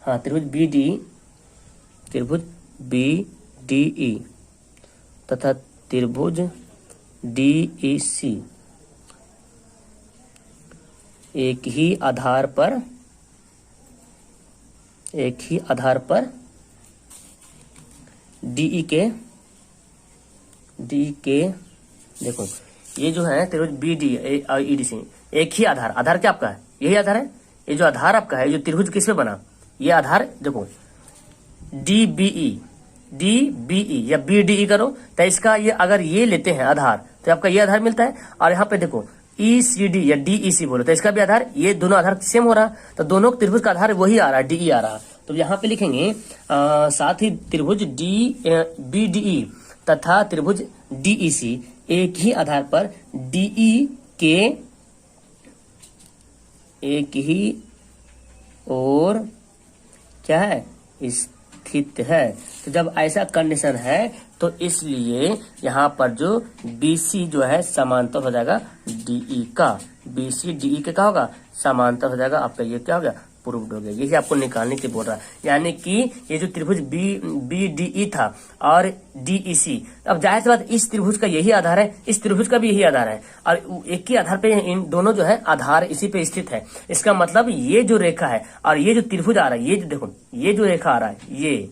हाँ त्रिभुज बी डी ई तथा त्रिभुज डी ई सी एक ही आधार पर डीई के देखो ये जो है त्रिभुज B D E D C एक ही आधार क्या आपका है, यही आधार है, ये जो आधार आपका है, जो त्रिभुज किस पे बना, ये आधार देखो डी बी ई या बी डी ई करो तो इसका ये अगर ये लेते हैं आधार तो आपका ये आधार मिलता है। और यहाँ पे देखो ई सी डी या डी ई सी बोलो तो इसका भी आधार, ये दोनों आधार सेम हो रहा, तो दोनों त्रिभुज का आधार वही आ रहा है, डी ई आ रहा। तो यहाँ पे लिखेंगे साथ ही त्रिभुज बी डी ई तथा त्रिभुज डी ई सी एक ही आधार पर डीई के एक ही और क्या है, स्थित है। तो जब ऐसा कंडीशन है तो इसलिए यहाँ पर जो BC जो है समांतर हो जाएगा DE का, BC DE के क्या होगा, समांतर हो जाएगा। आपका ये क्या हो गया, प्रूव्ड हो गया। यही आपको निकालने के बोल रहा है, यानी कि ये जो त्रिभुज BDE था और DEC, अब जाहिर सी बात इस त्रिभुज का यही आधार है, इस त्रिभुज का भी यही आधार है और एक ही आधार पे इन दोनों जो है आधार इसी पे स्थित है। इसका मतलब ये जो रेखा है और ये जो त्रिभुज आ रहा है, ये जो देखो ये जो रेखा आ रहा है ये,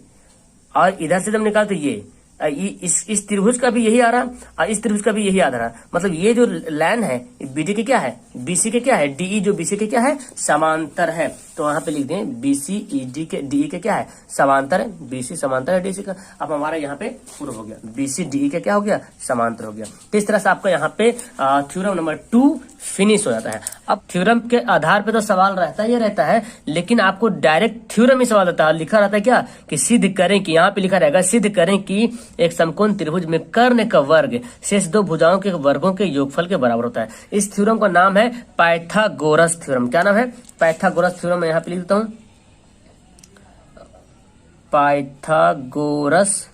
और इधर से जब निकाल तो ये इस त्रिभुज का भी यही आ रहा और इस त्रिभुज का भी यही आ रहा। मतलब ये जो लाइन है BD के क्या है, BC के क्या है, DE जो BC के क्या है, समांतर है। तो वहां पे लिख दें BC ED के DE के क्या है, समांतर है, BC समांतर है DC का। अब हमारा यहाँ पे पूरा हो गया, BC DE के क्या हो गया, समांतर हो गया। तो इस तरह से आपका यहाँ पे थ्योरम नंबर 2 फिनिश हो जाता है। अब थ्योरम के आधार पे तो सवाल रहता है, लेकिन आपको डायरेक्ट थ्योरम ही सवाल रहता है। लिखा रहता है क्या कि सिद्ध करें कि, यहाँ पे लिखा रहेगा सिद्ध करें कि एक समकोण त्रिभुज में कर्ण का वर्ग शेष दो भुजाओं के वर्गों के योगफल के बराबर होता है। इस थ्योरम का नाम है पाइथागोरस थ्योरम। क्या नाम है, पाइथागोरस थ्योरम। मैं यहाँ पे लिख देता हूं पाइथागोरस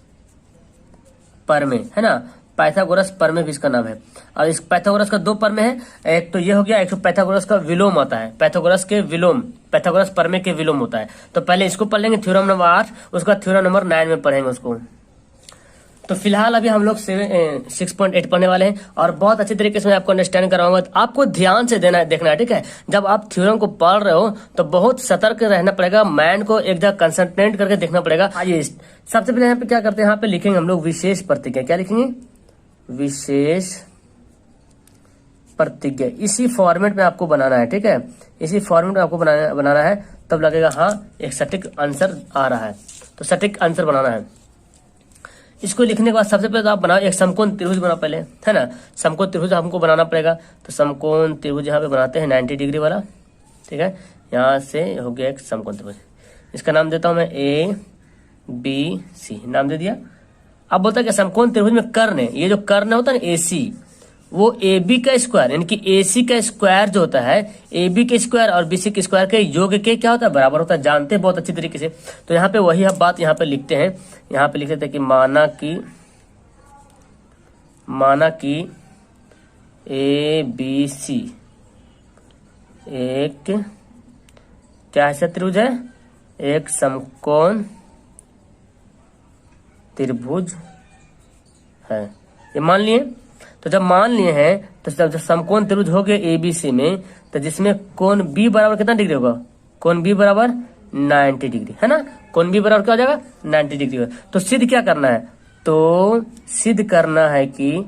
परमे, है ना, पाइथागोरस परमे भी इसका नाम है। और इस पाइथागोरस का 2 परमे है, एक तो ये हो गया, एक तो पाइथागोरस का विलोम होता है, पाइथागोरस के विलोम, पाइथागोरस परमे के विलोम होता है। तो पहले इसको पढ़ लेंगे थ्योरम नंबर 8, उसका थ्योरम नंबर 9 में पढ़ेंगे उसको। तो फिलहाल अभी हम लोग 6.8 पढ़ने वाले हैं और बहुत अच्छे तरीके से मैं आपको अंडरस्टैंड कराऊंगा। तो आपको ध्यान से देखना है, ठीक है। जब आप थ्योरम को पढ़ रहे हो तो बहुत सतर्क रहना पड़ेगा, माइंड को एक जगह कंसंट्रेट करके देखना पड़ेगा। आइए सबसे पहले यहाँ पे क्या करते हैं, यहाँ पे लिखेंगे हम लोग विशेष प्रतिज्ञा। क्या लिखेंगे? विशेष प्रतिज्ञा। इसी फॉर्मेट में आपको बनाना है, ठीक है। इसी फॉर्मेट में आपको बनाना है, तब लगेगा हाँ एक सटीक आंसर आ रहा है। तो सटीक आंसर बनाना है। इसको लिखने के बाद सबसे पहले तो आप बनाओ एक समकोण त्रिभुज बनाओ पहले, है ना। समकोण त्रिभुज हमको बनाना पड़ेगा। तो समकोण त्रिभुज यहाँ पे बनाते हैं 90 डिग्री वाला, ठीक है। यहाँ से हो गया एक समकोण त्रिभुज। इसका नाम देता हूं मैं ABC, नाम दे दिया। अब बोलता है कि समकोण त्रिभुज में कर्ण, ये जो कर्ण होता है ना AC, वो AB का स्क्वायर यानी कि AC का स्क्वायर जो होता है, AB के स्क्वायर और BC के स्क्वायर के योग के क्या होता है? बराबर होता है। जानते हैं बहुत अच्छी तरीके से। तो यहाँ पे वही बात यहाँ पे लिखते हैं। यहाँ पे लिख देते हैं कि माना कि ABC एक क्या ऐसा त्रिभुज है? एक समकोण त्रिभुज है। ये मान लिए। तो जब मान लिए हैं तो जब समकोण त्रिभुज हो गए ABC में, तो जिसमें कोण B बराबर कितना डिग्री होगा? कोण B बराबर 90 डिग्री, है ना। कोण B बराबर क्या हो जाएगा? 90 डिग्री। तो सिद्ध क्या करना है? तो सिद्ध करना है कि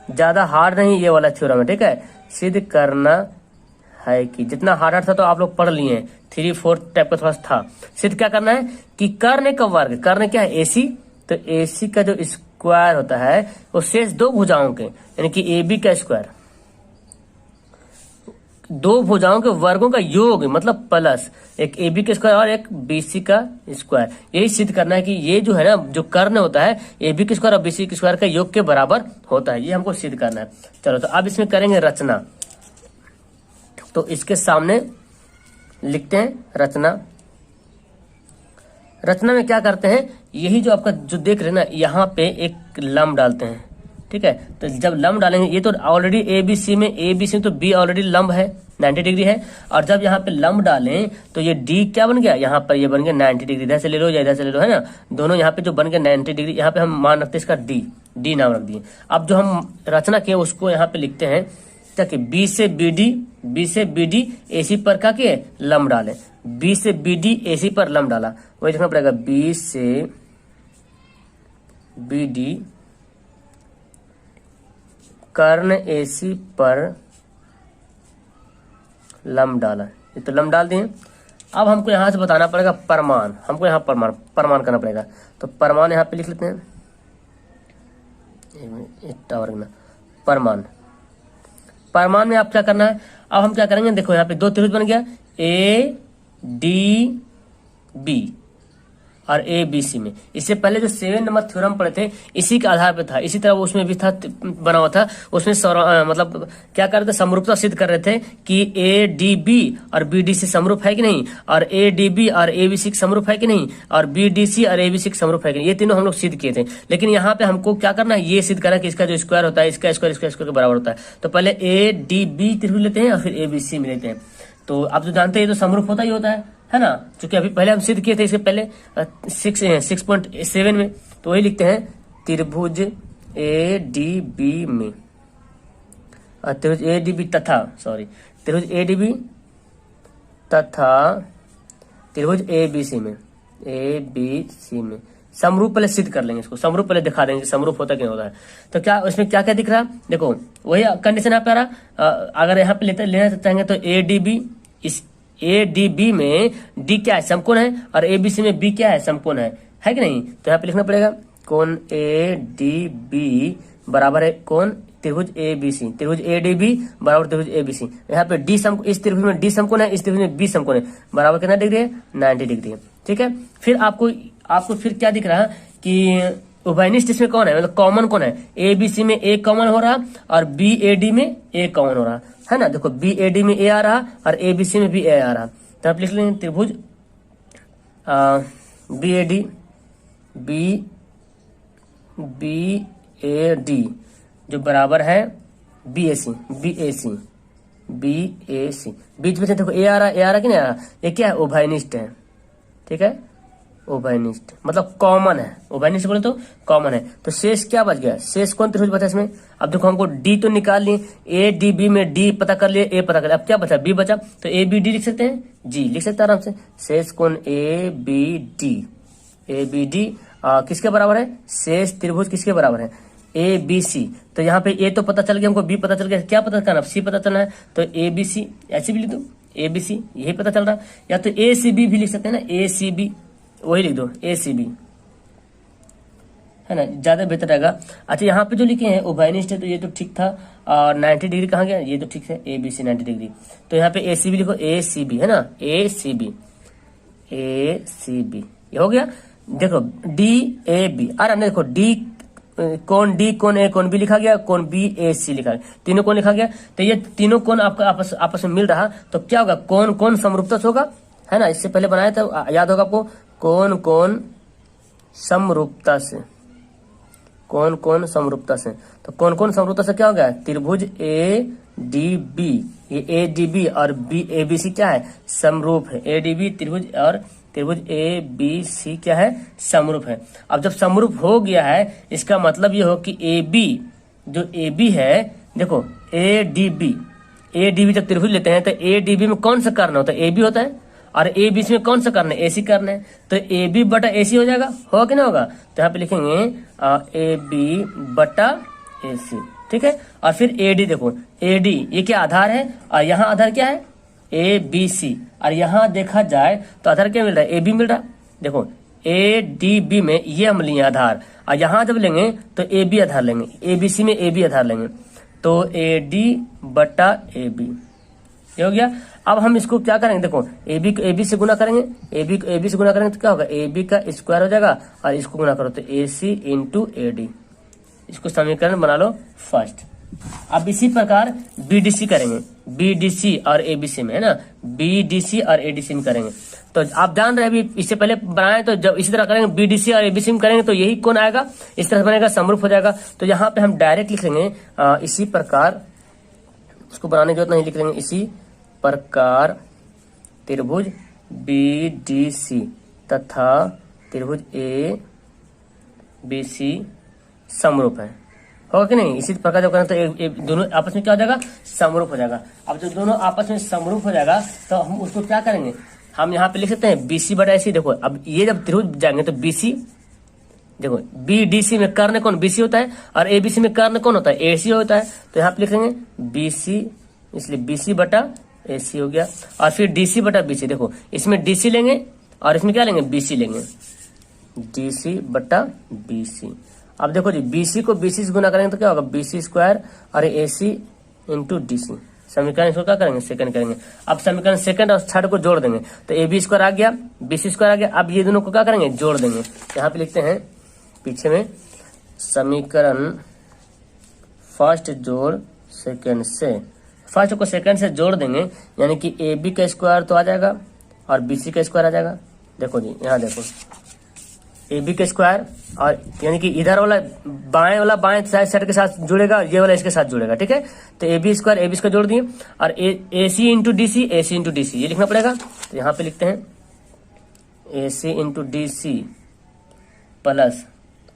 ज्यादा हार्ड नहीं ये वाला थ्योरम है, ठीक है। सिद्ध करना है कि जितना हार्ड था तो आप लोग पढ़ लिए हैं, 3-4 टाइप का थोड़ा था। सिद्ध क्या करना है कि कर्ण का वर्ग, कर्ण क्या है? AC। तो AC का जो स्क्वायर होता है वो शेष दो भुजाओं के यानी कि AB का स्क्वायर, दो भुजाओं के वर्गों का योग मतलब प्लस एक AB का स्क्वायर और एक BC का स्क्वायर। यही सिद्ध करना है कि ये जो है ना, जो कर्ण होता है AB के स्क्वायर और BC के स्क्वायर का योग के बराबर होता है। ये हमको सिद्ध करना है। चलो तो अब इसमें करेंगे रचना। तो इसके सामने लिखते हैं रचना। रचना में क्या करते हैं, यही जो आपका जो देख रहे हैं ना, यहाँ पे एक लंब डालते हैं, ठीक है। तो जब लंब डालेंगे, ये तो ऑलरेडी ABC में तो B ऑलरेडी लंब है, 90 डिग्री है। और जब यहाँ पे लंब डालें तो ये D क्या बन गया? यहाँ पर ये बन गया 90 डिग्री। इधर से ले लो या इधर से ले लो, है ना। दोनों यहाँ पे जो बन गया 90 डिग्री, यहाँ पे हम मान रखते हैं इसका D नाम रख दिए। अब जो हम रचना किए उसको यहाँ पे लिखते हैं ताकि B से BD AC पर क्या किए? लंब डाले। B से BD AC पर लंब डाला, वही लिखना पड़ेगा। B से BD कर्ण AC पर लंब डाला। ये तो लंब डाल दिए। अब हमको यहां से बताना पड़ेगा परमाण। हमको यहाँ परमाण करना पड़ेगा। तो परमाण यहाँ पे लिख लेते हैं, टावर में परमाण। परमाण में आप क्या करना है, अब हम क्या करेंगे, देखो यहाँ पे दो त्रिभुज बन गया, ADB और ABC में। इससे पहले जो 7 नंबर थ्योरम पढ़े थे इसी के आधार पे था, इसी तरह उसमें भी था, बना हुआ था। उसमें मतलब क्या कर रहे थे, समरूपता सिद्ध कर रहे थे कि ADB और BDC समरूप है कि नहीं, और ADB और ABC समरूप है कि नहीं, और BDC और ABC समरूप है कि नहीं। ये तीनों हम लोग सिद्ध किए थे। लेकिन यहाँ पे हमको क्या करना है, ये सिद्ध करना कि इसका जो स्क्वायर होता है, इसका स्क्वायर के बराबर होता है। तो पहले ADB त्रिभुज लेते हैं और फिर ABC में लेते हैं। तो आप जो जानते हैं ये तो समरूप होता ही होता है ना। क्योंकि अभी पहले हम सिद्ध किए थे इसके पहले 6.7 में। तो वही लिखते हैं त्रिभुज ADB में, त्रिभुज ADB तथा त्रिभुज ADB तथा त्रिभुज ABC में समरूप पहले सिद्ध कर लेंगे। इसको समरूप पहले दिखा देंगे समरूप होता क्या होता है। तो क्या उसमें क्या क्या दिख रहा है, देखो वही कंडीशन यहाँ पे आ रहा। अगर यहाँ पे लेना चाहेंगे तो ADB में D क्या है, समकोण है, और ABC में B क्या है, समकोण है कि नहीं। तो यहाँ पे लिखना पड़ेगा कोण ADB बराबर है कोण त्रिभुज ABC। त्रिभुज ADB बराबर त्रिभुज ABC। यहाँ पे इस त्रिभुज में D समकोण है, इस त्रिभुज में B समकोण है, बराबर कितना डिग्री है, 90 डिग्री है, ठीक है। फिर आपको फिर क्या दिख रहा है कि उभयनिष्ठ इसमें कौन है, मतलब कॉमन कौन है, ABC में A कॉमन हो रहा और BAD में A कॉमन हो रहा है ना। देखो BAD में A आ रहा और ABC में भी A आ रहा। तो आप लिख लेंगे त्रिभुज BAD जो बराबर है BAC। बीच में से देखो A आ रहा कि नहीं आ रहा, ये क्या है, उभयनिष्ठ है, ठीक है। उभयनिष्ठ मतलब कॉमन है, उभयनिष्ठ बोले तो कॉमन है। तो शेष क्या बच गया, शेष कौन त्रिभुज बचा इसमें। अब देखो हमको डी तो निकाल लिए, ए डी बी में डी पता कर लिए, ए पता कर लिया, अब क्या बचा, बी बचा, तो ए बी डी लिख सकते हैं, जी लिख सकते हैं आराम से। शेष कौन, A B D, A B D किसके बराबर है, शेष त्रिभुज किसके बराबर है, ए बी सी। तो यहाँ पे ए तो पता चल गया हमको, बी पता चल गया, क्या पता करना, सी पता चलना है, तो ए बी सी ऐसे भी लिख दो, ए बी सी यही पता चल रहा है। या तो ए सी बी भी लिख सकते हैं ना, ए सी बी वही लिख दो, ए सी बी है ना, ज्यादा बेहतर रहेगा। अच्छा यहाँ पे जो लिखे हैं उभयनिष्ठ है, तो ये तो ठीक था, और 90 डिग्री कहाँ गया, ये तो ठीक है, ए बी सी 90 डिग्री। तो यहाँ पे ए सी बी लिखो, ए सी बी है ना, ए सी बी, ए सी बी ये हो गया। देखो डी ए बी, अरे देखो डी कौन डी कौन ए कौन बी लिखा गया, कौन बी ए सी लिखा गया, तीनों कौन लिखा गया। तो ये तीनों कौन आपका आपस में मिल रहा, तो क्या होगा, कौन कौन समरूपता से होगा, है ना, इससे पहले बनाया था याद होगा आपको, कौन कौन समरूपता से, कौन कौन समरूपता से। तो कौन कौन समरूपता से क्या हो गया, त्रिभुज ए डी बी, ये ए डी बी और बी ए बी सी क्या है, समरूप है, ए डी बी त्रिभुज और त्रिभुज ए बी सी क्या है, समरूप है। अब जब समरूप हो गया है, इसका मतलब ये हो कि ए बी, जो ए बी है, देखो A D B, A D B जब त्रिभुज लेते हैं तो ए डी बी में कौन सा कर्ण होता है, ए बी होता है, और ए बी सी में कौन सा कर्ण है, ए सी कर्ण है, तो ए बी बटा ए सी हो जाएगा, होगा कि नहीं होगा। तो यहाँ पे लिखेंगे ए बी बटा ए सी, ठीक है। और फिर ए डी, देखो ए डी ये क्या आधार है, और यहाँ आधार क्या है, ए बी सी, और यहाँ देखा जाए तो आधार क्या मिल रहा है, ए बी मिल रहा है। देखो ए डी बी में ये हम लिए आधार, और यहाँ जब लेंगे तो ए बी आधार लेंगे, ए बी सी में ए बी आधार लेंगे, तो ए डी बटा ए बी ये हो गया। अब हम इसको क्या करेंगे, देखो ए बी से गुना करेंगे, ए बी से गुना करेंगे तो क्या होगा, ए बी का स्क्वायर हो जाएगा, और इसको गुना करो तो A C into A D, इसको समीकरण बना लो फर्स्ट। अब इसी प्रकार बीडीसी करेंगे, बीडीसी और एबीसी में, है ना, बीडीसी और एडीसी में करेंगे। तो आप जान रहे हैं अभी, इससे पहले बनाए तो जब इसी तरह करेंगे बीडीसी और एबीसी में करेंगे तो यही कौन आएगा, इस तरह बनेगा, समरूप हो जाएगा। तो यहाँ पे हम डायरेक्ट लिख लेंगे इसी प्रकार, इसको बनाने की जरूरत नहीं, लिख लेंगे इसी प्रकार त्रिभुज बीडीसी तथा त्रिभुज ए बी सी समरूप है, होगा कि नहीं। इसी प्रकार जब करें तो दोनों आपस में क्या हो जाएगा, समरूप हो जाएगा। अब जब दोनों आपस में समरूप हो जाएगा तो हम उसको क्या करेंगे, हम यहाँ पे लिख सकते हैं बीसी बटा एसी। देखो अब ये जब त्रिभुज जाएंगे तो बीसी, देखो बीडीसी में कर्ण कौन, बीसी होता है, और एबीसी में कर्ण कौन होता है, एसी होता है। तो यहाँ पे लिखेंगे बीसी, इसलिए बीसी बटा एसी हो गया, और फिर डीसी बटा बीसी। देखो इसमें डीसी लेंगे और इसमें क्या लेंगे, बीसी लेंगे, डीसी बटा बीसी। अब देखो जी बीसी को बीसी से गुना करेंगे तो क्या होगा, बीसी स्क्वायर और एसी इंटू डीसी। समीकरण इसको क्या करेंगे, सेकंड करेंगे। अब समीकरण सेकंड और थर्ड को जोड़ देंगे तो ए बी स्क्वायर आ गया, बीसी स्क्वायर आ गया। अब ये दोनों को क्या करेंगे, जोड़ देंगे। यहाँ पे लिखते हैं पीछे में, समीकरण फर्स्ट जोड़ सेकंड से, फर्स्ट को सेकंड से जोड़ देंगे, यानी कि ए बी का स्क्वायर तो आ जाएगा और बीसी का स्क्वायर आ जाएगा। देखो जी यहाँ देखो ए बी का स्क्वायर, और यानी कि इधर वाला बाएं वाला बाएं साइड के साथ जुड़ेगा, ये वाला इसके साथ जुड़ेगा, ठीक है। तो A B square A B square जोड़ दिए, और A C into D C, A C into D C ये लिखना पड़ेगा। तो यहाँ पे लिखते हैं A C into D C plus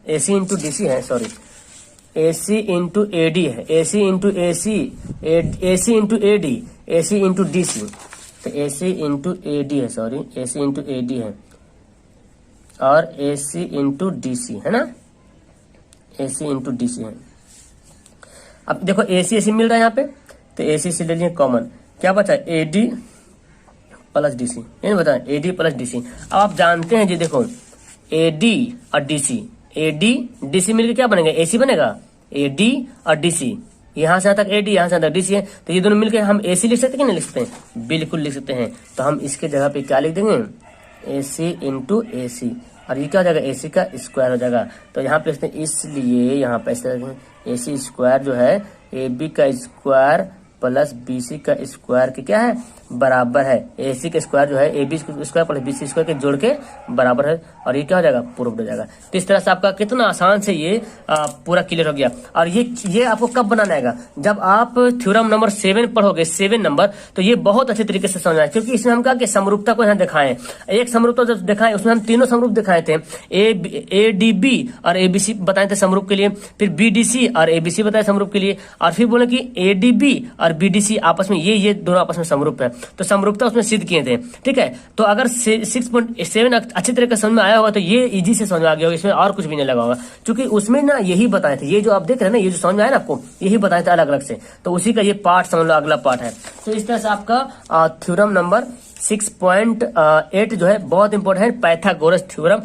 A C into D C है, sorry A C into A D है, A C into A C, A C into A D, A C into D C. तो A C into A D है, sorry A C into A D है, और A C into D C है ना, ए C into D C है। अब देखो ए सी मिल रहा है यहाँ पे, तो ए सी ले लिए कॉमन, क्या बचा A D plus D C, ये बता A D plus D C. अब आप जानते हैं जी, देखो ए डी और D C, A D D C मिलकर क्या बनेगा, ए सी बनेगा, ए डी और डी सी, यहाँ से तक ए डी, यहाँ से तक डी सी है। तो ये दोनों मिलकर हम ए सी लिख सकते हैं कि नहीं लिख सकते हैं, बिल्कुल लिख सकते हैं। तो हम इसके जगह पे क्या लिख देंगे, ए सी इंटू ए सी, और ये क्या हो जाएगा, ए सी का स्क्वायर हो जाएगा। तो यहाँ पे इसलिए यहाँ पे ऐसे ए सी स्क्वायर जो है, ए बी का स्क्वायर प्लस बीसी का स्क्वायर के क्या है बराबर है। एसी का स्क्वायर जो है A B square plus BC square के जोड़ के बराबर है, और ये क्या हो जाएगा प्रूव्ड हो जाएगा। तो इस तरह से आपका कितना आसान से ये पूरा क्लियर हो गया। और ये आपको कब बनाना आएगा, जब आप थ्योरम नंबर 7 पढ़ोगे, 7 नंबर, तो ये बहुत अच्छे तरीके से समझना है, क्योंकि इसमें हम कहा कि समरूपता को यहाँ दिखाएं। एक समरूपता जब दिखाएं उसमें हम तीनों समरूप दिखाए थे, ए डी बी और एबीसी बताए थे समरूप के लिए, फिर बीडीसी और एबीसी बताए समरूप के लिए, और फिर बोले कि एडीबी और बीडीसी आपस में ये दोनों आपस में समरूप है, तो समरूपता उसमें सिद्ध किए थे। ठीक है, तो अगर 6.7 अच्छी तरह से समझ में आया होगा तो ये इजी से समझ में आ गया होगा, इसमें और कुछ भी नहीं लगा होगा, क्योंकि उसमें ना यही बताए थे, ये जो आप देख रहे हैं ना, ये जो समझ में आया ना आपको, यही बताए थे अलग अलग से, तो उसी का ये पार्ट समझ लो अगला पार्ट है। तो इस तरह से आपका थ्योरम नंबर 6.8 जो है बहुत इंपॉर्टेंट है, पाइथागोरस थ्योरम।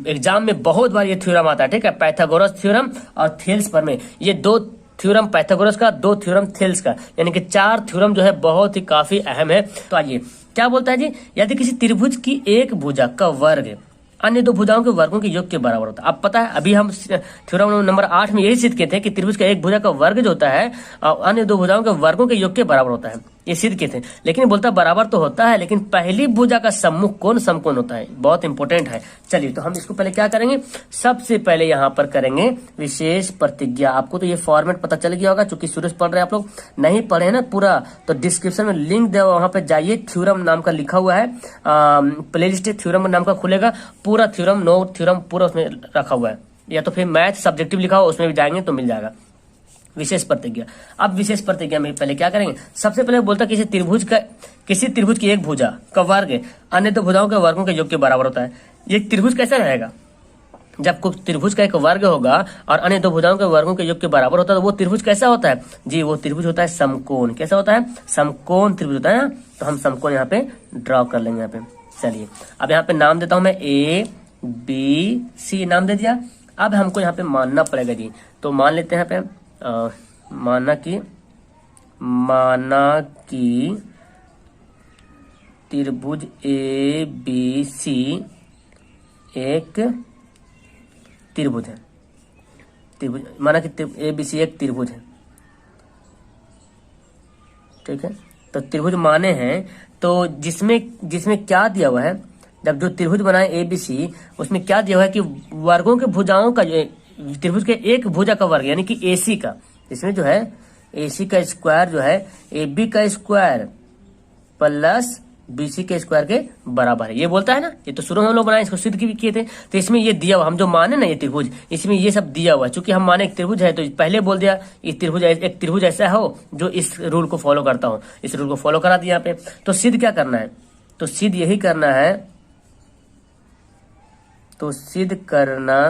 एग्जाम में बहुत बार ये थ्योरम आता है। ठीक है, पाइथागोरस थ्योरम और थेल्स प्रमेय, ये दो थ्योरम पाइथागोरस का, दो थ्योरम थेल्स का, यानी कि 4 थ्योरम जो है बहुत ही काफी अहम है। तो आइए क्या बोलता है जी, यदि किसी त्रिभुज की एक भुजा का वर्ग अन्य दो भुजाओं के वर्गों के योग के बराबर होता है। अब पता है, अभी हम थ्योरम नंबर 8 में यही सिद्ध किए थे कि त्रिभुज का एक भुजा का वर्ग जो होता है अन्य दो भुजाओं के वर्गों के योग के बराबर होता है, ये सिद्ध किए थे। लेकिन बोलता बराबर तो होता है, लेकिन पहली भुजा का सम्मुख कोण समकोण होता है, बहुत इंपॉर्टेंट है। चलिए, तो हम इसको पहले क्या करेंगे, सबसे पहले यहाँ पर करेंगे विशेष प्रतिज्ञा। आपको तो ये फॉर्मेट पता चल गया होगा, चूंकि शुरू से पढ़ रहे हैं आप लोग, नहीं पढ़े हैं ना पूरा, तो डिस्क्रिप्शन में लिंक दिया हुआ, वहां पे जाइए, थ्योरम नाम का लिखा हुआ है, प्लेलिस्ट थ्योरम नाम का खुलेगा, पूरा थ्योरम, नो थ्योरम पूरा उसमें रखा हुआ है, या तो फिर मैथ सब्जेक्टिव लिखा हुआ उसमें भी जाएंगे तो मिल जाएगा। विशेष प्रतिज्ञा। अब विशेष प्रतिज्ञा में पहले क्या करेंगे, सबसे पहले बोलता किसी त्रिभुज की एक भुजा का वर्ग अन्य दो भुजाओं के वर्गों के योग के बराबर होता है। ये त्रिभुज कैसा रहेगा, जब कोई त्रिभुज का एक वर्ग होगा और अन्य दो भुजाओं के वर्गों के योग के बराबर होता है, तो वो त्रिभुज कैसा होता है जी, वो त्रिभुज होता है समकोण। कैसा होता है, समकोण त्रिभुज होता है। तो हम समकोण यहाँ पे ड्रॉ कर लेंगे यहाँ पे। चलिए, अब यहाँ पे नाम देता हूं मैं, ए बी सी नाम दे दिया। अब हमको यहाँ पे मानना पड़ेगा जी, तो मान लेते हैं यहाँ पे माना कि त्रिभुज ए बी सी एक त्रिभुज है। त्रिभुज माना कि ए बी सी एक त्रिभुज है। ठीक है, तो त्रिभुज माने हैं, तो जिसमें क्या दिया हुआ है, जब जो त्रिभुज बनाए ए बी सी, उसमें क्या दिया हुआ है कि वर्गों के भुजाओं का, त्रिभुज के एक भुजा का वर्ग यानी कि एसी का, इसमें जो है एसी का स्क्वायर जो है ए बी का स्क्वायर प्लस बीसी के स्क्वायर के बराबर है। ये बोलता है ना, ये तो शुरू में हम लोग बनाए, इसको सिद्ध भी किए थे। तो इसमें ये दिया हुआ, हम जो माने ना ये त्रिभुज, इसमें ये सब दिया हुआ है। चूंकि हम माने एक त्रिभुज है, तो पहले बोल दिया एक त्रिभुज ऐसा हो जो इस रूल को फॉलो करता हो, इस रूल को फॉलो करा दिया यहाँ पे। तो सिद्ध क्या करना है, तो सिद्ध यही करना है, तो सिद्ध करना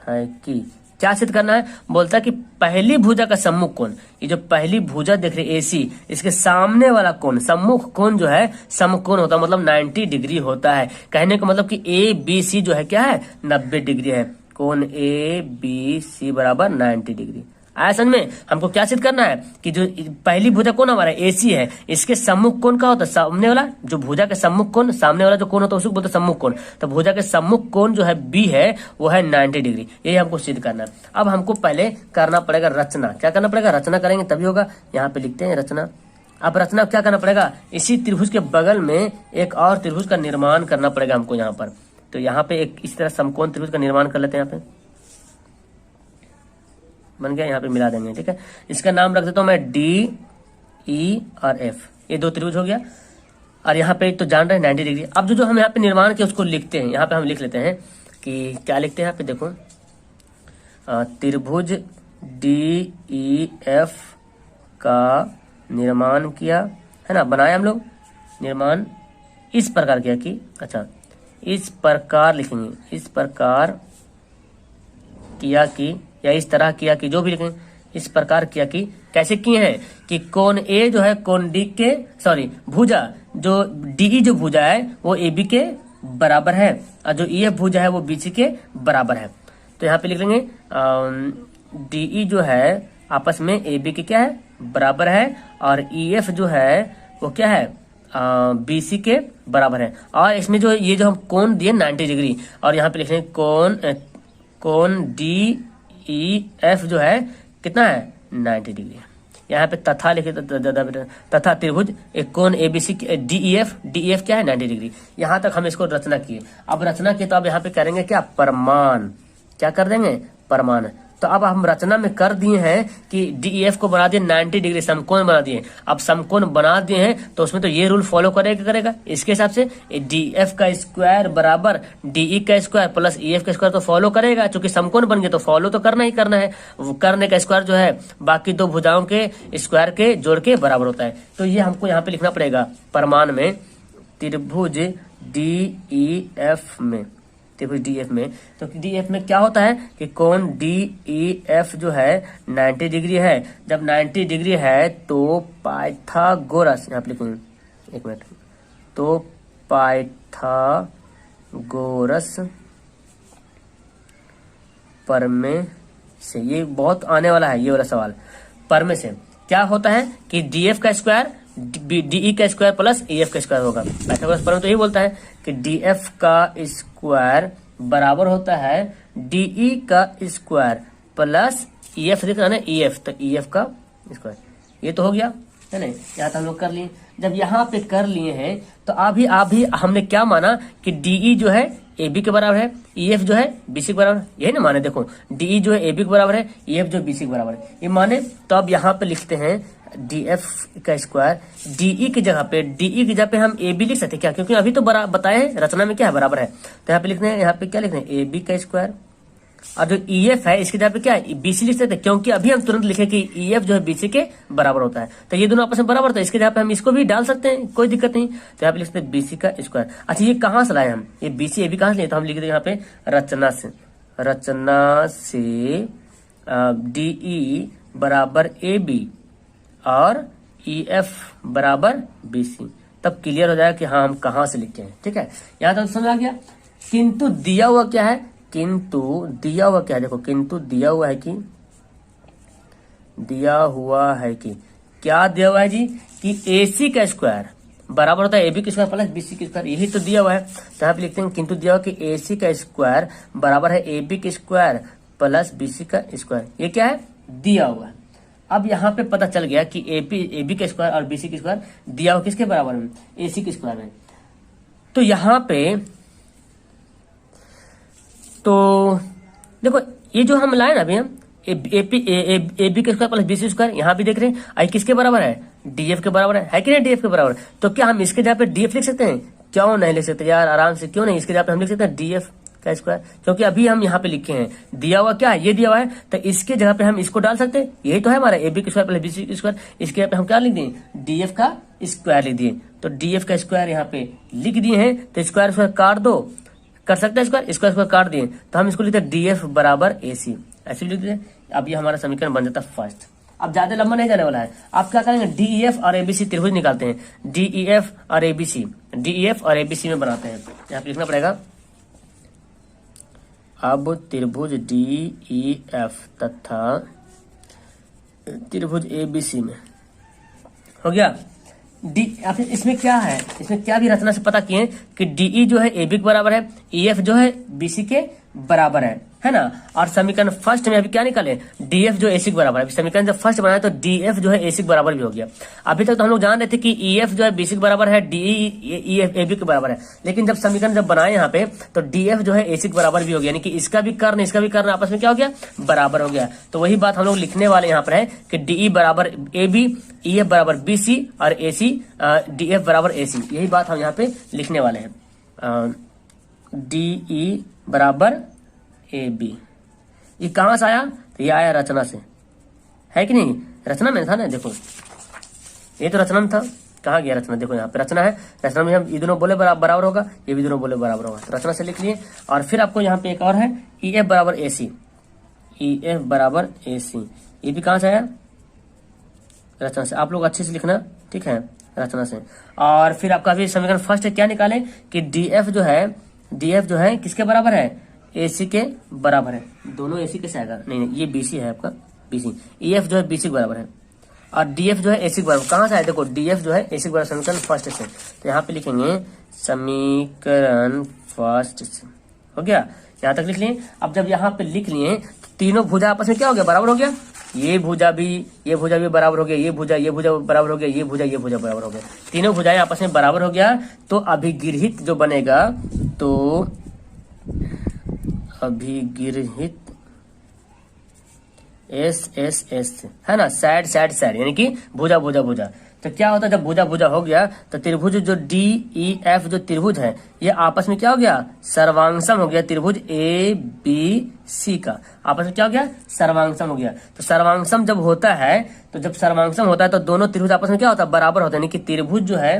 है कि क्या सिद्ध करना है, बोलता है कि पहली भुजा का सम्मुख कोण, ये जो पहली भुजा देख रहे एसी, इसके सामने वाला कोण, सम्मुख कोण जो है समकोण होता है, मतलब 90 डिग्री होता है। कहने का मतलब कि ए बी सी जो है क्या है, 90 डिग्री है। कोण ए बी सी बराबर 90 डिग्री। आया समझ में। हमको क्या सिद्ध करना है कि जो पहली भुजा कोण हमारा एसी है, इसके सम्मुख कोण का होता है, सामने वाला जो भुजा के सम्मुख कोण, सामने वाला जो कोण होता है उसको बोलते हैं सम्मुख कोण। तो भुजा के सम्मुख कोण जो है बी है, वो है 90 डिग्री। यही हमको सिद्ध करना है। अब हमको पहले करना पड़ेगा रचना। क्या करना पड़ेगा, रचना करेंगे तभी होगा। यहाँ पे लिखते हैं रचना। अब रचना क्या करना पड़ेगा, इसी त्रिभुज के बगल में एक और त्रिभुज का निर्माण करना पड़ेगा हमको यहाँ पर। तो यहाँ पे एक इस तरह समकोण त्रिभुज का निर्माण कर लेते हैं। यहाँ पे बन गया, यहाँ पे मिला देंगे। ठीक है, इसका नाम रख देता हूं मैं डी ई और एफ। ये दो त्रिभुज हो गया, और यहाँ पे तो जान रहे हैं 90 डिग्री। अब जो हम यहाँ पे निर्माण किया उसको लिखते हैं। यहाँ पे हम लिख लेते हैं कि क्या लिखते हैं यहाँ पे, देखो त्रिभुज डी ई एफ का निर्माण किया है ना, बनाया हम लोग। निर्माण इस प्रकार किया कि, अच्छा इस प्रकार लिखेंगे, इस प्रकार किया कि, या इस तरह किया कि, जो भी लिखें, इस प्रकार किया कि। कैसे किए हैं कि कोण ए जो है कोण डी के, सॉरी भुजा जो डी जो भुजा है वो ए बी के बराबर है, और जो ई एफ भुजा है वो बी सी के बराबर है। तो यहाँ पे लिख लेंगे डी ई जो है आपस में ए बी के क्या है, बराबर है, और ई एफ जो है वो क्या है, बी सी के बराबर है। और इसमें जो ये जो हम कोण दिए 90 डिग्री, और यहाँ पे लिख लेंगे कोण डी ई एफ जो है कितना है, 90 डिग्री। यहाँ पे तथा लिखे तथा त्रिभुज एक कोण एबीसी डीईएफ क्या है 90 डिग्री। यहाँ तक हम इसको रचना किए। अब रचना किए तो अब यहाँ पे करेंगे क्या, परमान। क्या कर देंगे, परमान। तो अब हम रचना में कर दिए हैं कि डीईएफ को बना दिए 90 डिग्री, समकोण बना दिए। अब समकोण बना दिए हैं तो उसमें तो ये रूल फॉलो करेगा इसके हिसाब से डीएफ का स्क्वायर बराबर डीई का स्क्वायर प्लस ईएफ का स्क्वायर तो फॉलो करेगा, क्योंकि समकोण बन गए तो फॉलो तो करना ही करना है। करने का स्क्वायर जो है बाकी दो भुजाओं के स्क्वायर के जोड़ के बराबर होता है। तो ये हमको यहाँ पे लिखना पड़ेगा परमान में त्रिभुज डीईएफ में, त्रिभुज डीएफ में। तो डीएफ में क्या होता है कि कोण डीईएफ जो है 90 डिग्री है। जब 90 डिग्री है तो पाइथागोरस, यहाँ पे लिखूंगा एक मिनट, तो पाइथागोरस परमेय से, ये बहुत आने वाला है ये वाला सवाल, परमेय से क्या होता है कि डीएफ का स्क्वायर डीई का स्क्वायर प्लस ईएफ का स्क्वायर होगा। पाइथागोरस परमेय तो यही बोलता है कि डीएफ का स्क्वायर बराबर होता है डीई का स्क्वायर प्लस ईएफ, दिख रहा है ना ईएफ, तो ईएफ का स्क्वायर। ये तो हो गया है ना, यहाँ तो हम लोग कर लिए। जब यहाँ पे कर लिए हैं तो अभी हमने क्या माना कि डीई जो है AB के बराबर है, ईएफ जो है BC के बराबर है, यही ना माने। देखो डीई जो है AB के बराबर है, ईएफ जो BC के बराबर है, ये माने। तो अब यहाँ पे लिखते हैं डीएफ का स्क्वायर डीई की जगह पे हम AB लिख सकते हैं क्या, क्योंकि अभी तो बताए हैं रचना में क्या है, बराबर है। तो यहाँ पे लिखते हैं, यहाँ पे क्या लिखते हैं AB का स्क्वायर, और जो ईएफ है इसकी जगह पे क्या है BC लिख सकते हैं, क्योंकि अभी हम तुरंत लिखे कि ईएफ जो है BC के बराबर होता है। तो ये दोनों आपस में बराबर, तो इसके जगह पे हम इसको भी डाल सकते हैं, कोई दिक्कत नहीं। तो यहाँ पे लिखते हैं BC का स्क्वायर। अच्छा ये कहाँ से लाए हम, ये BC AB कहाँ से लिए, तो हम लिख दें यहाँ पे रचना से डीई बराबर AB और ईएफ बराबर BC, तब क्लियर हो जाएगा कि हाँ हम कहाँ से लिखे हैं। ठीक है, यहाँ तक समझ आ गया। किंतु दिया हुआ क्या है, देखो किंतु दिया हुआ है कि क्या दिया हुआ है जी, कि AC का स्क्वायर बराबर होता है AB के स्क्वायर प्लस BC के स्क्वायर, यही तो दिया हुआ है। तो यहाँ पे लिखते हैं किंतु दिया हुआ कि AC का स्क्वायर बराबर है AB के स्क्वायर प्लस BC का स्क्वायर, ये क्या है, दिया हुआ है। अब यहाँ पे पता चल गया कि AB का स्क्वायर और BC का स्क्वायर दिया हुआ किसके बराबर में, AC के स्क्वायर में। तो यहाँ पे तो देखो ये जो हम लाए ना अभी, हम AB का स्क्वायर प्लस BC स्क्वायर, यहाँ भी देख रहे हैं आई किसके बराबर है, DF के बराबर है कि नहीं, DF के बराबर। तो क्या हम इसके जगह पे DF लिख सकते हैं, क्यों नहीं लिख सकते यार, आराम से, क्यों नहीं, इसके जगह पे हम लिख सकते हैं DF का स्क्वायर, क्योंकि अभी हम यहाँ पे लिखे हैं दिया हुआ क्या है, ये दिया हुआ है, तो इसके जगह पे हम इसको डाल सकते हैं, यही तो है हमारा AB का स्क्वायर प्लस BC का स्क्वायर। इसके जगह पे हम क्या लिख दिए, DF का स्क्वायर लिख दिए। तो DF का स्क्वायर यहाँ पे लिख दिए हैं, तो स्क्वायर काट दो, कर सकते हैं स्क्वायर काट दिए, तो हम इसको लिखते हैं DF बराबर AC, ऐसे लिख देते हैं। अब ये हमारा समीकरण बन जाता है फर्स्ट। अब ज्यादा लंबा नहीं जाने वाला है, आप क्या करेंगे, DEF और ABC त्रिभुज निकालते हैं, DEF और ABC में बनाते हैं। यहाँ पे लिखना पड़ेगा, अब त्रिभुज DEF तथा त्रिभुज ABC में हो गया। इसमें क्या है, इसमें क्या भी रचना से पता किए कि DE जो है AB के बराबर है, EF जो है BC के बराबर है ना। और समीकरण फर्स्ट में अभी क्या निकाले, DF जो AC के बराबर है। समीकरण जब फर्स्ट बनाया तो DF जो है AC के बराबर भी हो गया। अभी तक तो हम लोग जान रहे थे कि EF जो है BC के बराबर है, DE AB के बराबर है, लेकिन जब समीकरण जब बनाए यहाँ पे तो DF जो है AC के बराबर भी हो गया, यानी कि इसका भी कर्ण आपस में क्या हो गया, बराबर हो गया। तो वही बात हम लोग लिखने वाले यहाँ पर है कि DE बराबर AB, EF बराबर BC और AC DF बराबर AC, यही बात हम यहाँ पे लिखने वाले हैं। DE बराबर AB, ये कहां से आया, तो ये आया रचना से, है कि नहीं, रचना में था ना, देखो ये तो रचना में था, कहाँ गया रचना, देखो यहाँ पे रचना है, रचना में हम ये दोनों बोले बराबर होगा, ये भी दोनों बोले बराबर होगा, तो रचना से लिख लिए। और फिर आपको यहाँ पे एक और है EF बराबर AC, EF बराबर AC, ये भी कहाँ से आया, रचना से। आप लोग अच्छे से लिखना, ठीक है, रचना से। और फिर आपका भी समीकरण फर्स्ट है, क्या निकाले कि DF जो है किसके बराबर है, AC के बराबर है। दोनों AC कैसे आएगा, नहीं ये BC है आपका, BC। EF जो है BC के बराबर है और DF जो है AC के बराबर, कहाँ से आए, देखो DF जो है AC के बराबर, समीकरण फर्स्ट से। तो यहाँ पे लिखेंगे समीकरण फर्स्ट से, हो गया, यहाँ तक लिख लिए। अब जब यहाँ पे लिख लिए तीनों भुजा आपस में क्या हो गया, बराबर हो गया, ये भुजा भी बराबर हो गया, ये भुजा बराबर हो गया, ये भुजा बराबर हो गया, तीनों भुजाएं आपस में बराबर हो गया। तो अभिगृहित जो बनेगा, तो अभिगृहित एस एस एस है ना, साइड साइड साइड, यानी कि भुजा भुजा भुजा। तो क्या होता है जब भुजा भुजा हो गया तो त्रिभुज जो डी ई एफ जो त्रिभुज है ये आपस में क्या हो गया, सर्वांगसम हो गया। त्रिभुज ए बी सी का आपस में क्या हो गया, सर्वांगसम हो गया। तो सर्वांगसम जब होता है, तो जब सर्वांगसम होता है तो दोनों त्रिभुज आपस में क्या होता है, बराबर होता है। यानी कि त्रिभुज जो है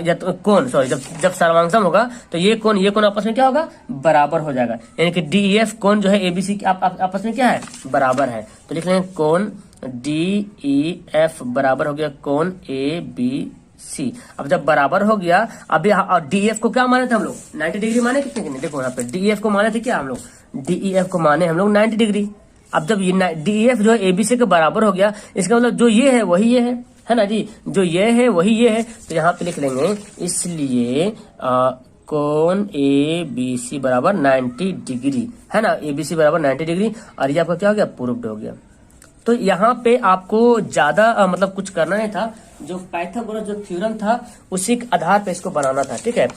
या तो कोण, सॉरी, जब सर्वांगसम होगा तो ये कोण आपस में क्या होगा, बराबर हो जाएगा। यानी कि डी ई एफ कोण जो है एबीसी आपस में क्या है, बराबर है। तो लिख लेंगे कोण डी ई एफ बराबर हो गया कोण ए बी सी। अब जब बराबर हो गया, अभी डी एफ को क्या माने थे हम लोग, 90 डिग्री माने कितने, देखो यहाँ पे डी एफ को माने थे क्या हम लोग, डी ई एफ को माने हम लोग 90 डिग्री। अब जब ये डी ई एफ जो है एबीसी के बराबर हो गया, इसका मतलब जो ये है वही ये है ना जी, जो ये है वही ये है। तो यहाँ पे लिख लेंगे इसलिए कोण ए बी सी बराबर 90 डिग्री है ना, एबीसी बराबर 90 डिग्री। और ये आपका क्या हो गया, प्रूव्ड हो गया। तो यहाँ पे आपको ज्यादा मतलब कुछ करना नहीं था, जो पाइथागोरस जो थ्योरम था उसी के आधार पे इसको बनाना था, ठीक है।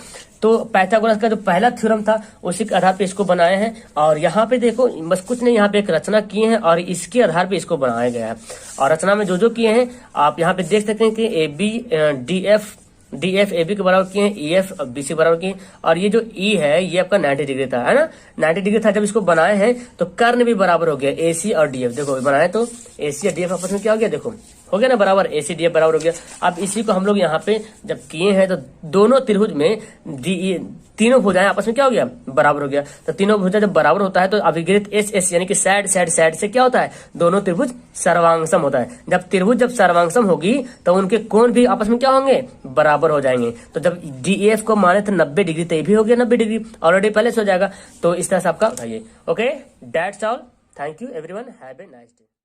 तो पाइथागोरस का जो पहला थ्योरम था उसी के आधार पे इसको बनाए हैं। और यहाँ पे देखो बस कुछ नहीं, यहाँ पे एक रचना किए हैं और इसके आधार पे इसको बनाया गया है। और रचना में जो किए हैं आप यहाँ पे देख सकते हैं कि A B D F A B के बराबर किए हैं, ई एफ बी सी बराबर किए। और ये जो ई है ये आपका 90 डिग्री था, है ना, 90 डिग्री था। जब इसको बनाए हैं तो कर्ण भी बराबर हो गया, ए सी और डी एफ। देखो बनाए तो ए सी और डी एफ आपस में क्या हो गया, देखो हो गया ना बराबर, ए सी डी एफ बराबर हो गया। अब इसी को हम लोग यहाँ पे जब किए हैं तो दोनों त्रिभुज में तीनों भुजाएं आपस में क्या हो गया, बराबर हो गया। तो तीनों भुजा जब बराबर होता है तो अभिगृहित एस एस यानी कि साइड साइड साइड से क्या होता है, दोनों त्रिभुज सर्वांगसम होता है। जब त्रिभुज जब सर्वांगसम होगी तो उनके कोण भी आपस में क्या होंगे, बराबर हो जाएंगे। तो जब डी एफ को माने थे 90 डिग्री तो ये भी हो गया 90 डिग्री, ऑलरेडी पहले से हो जाएगा। तो इस तरह से आपका बताइए। Okay, that's all, thank you everyone, have a nice day.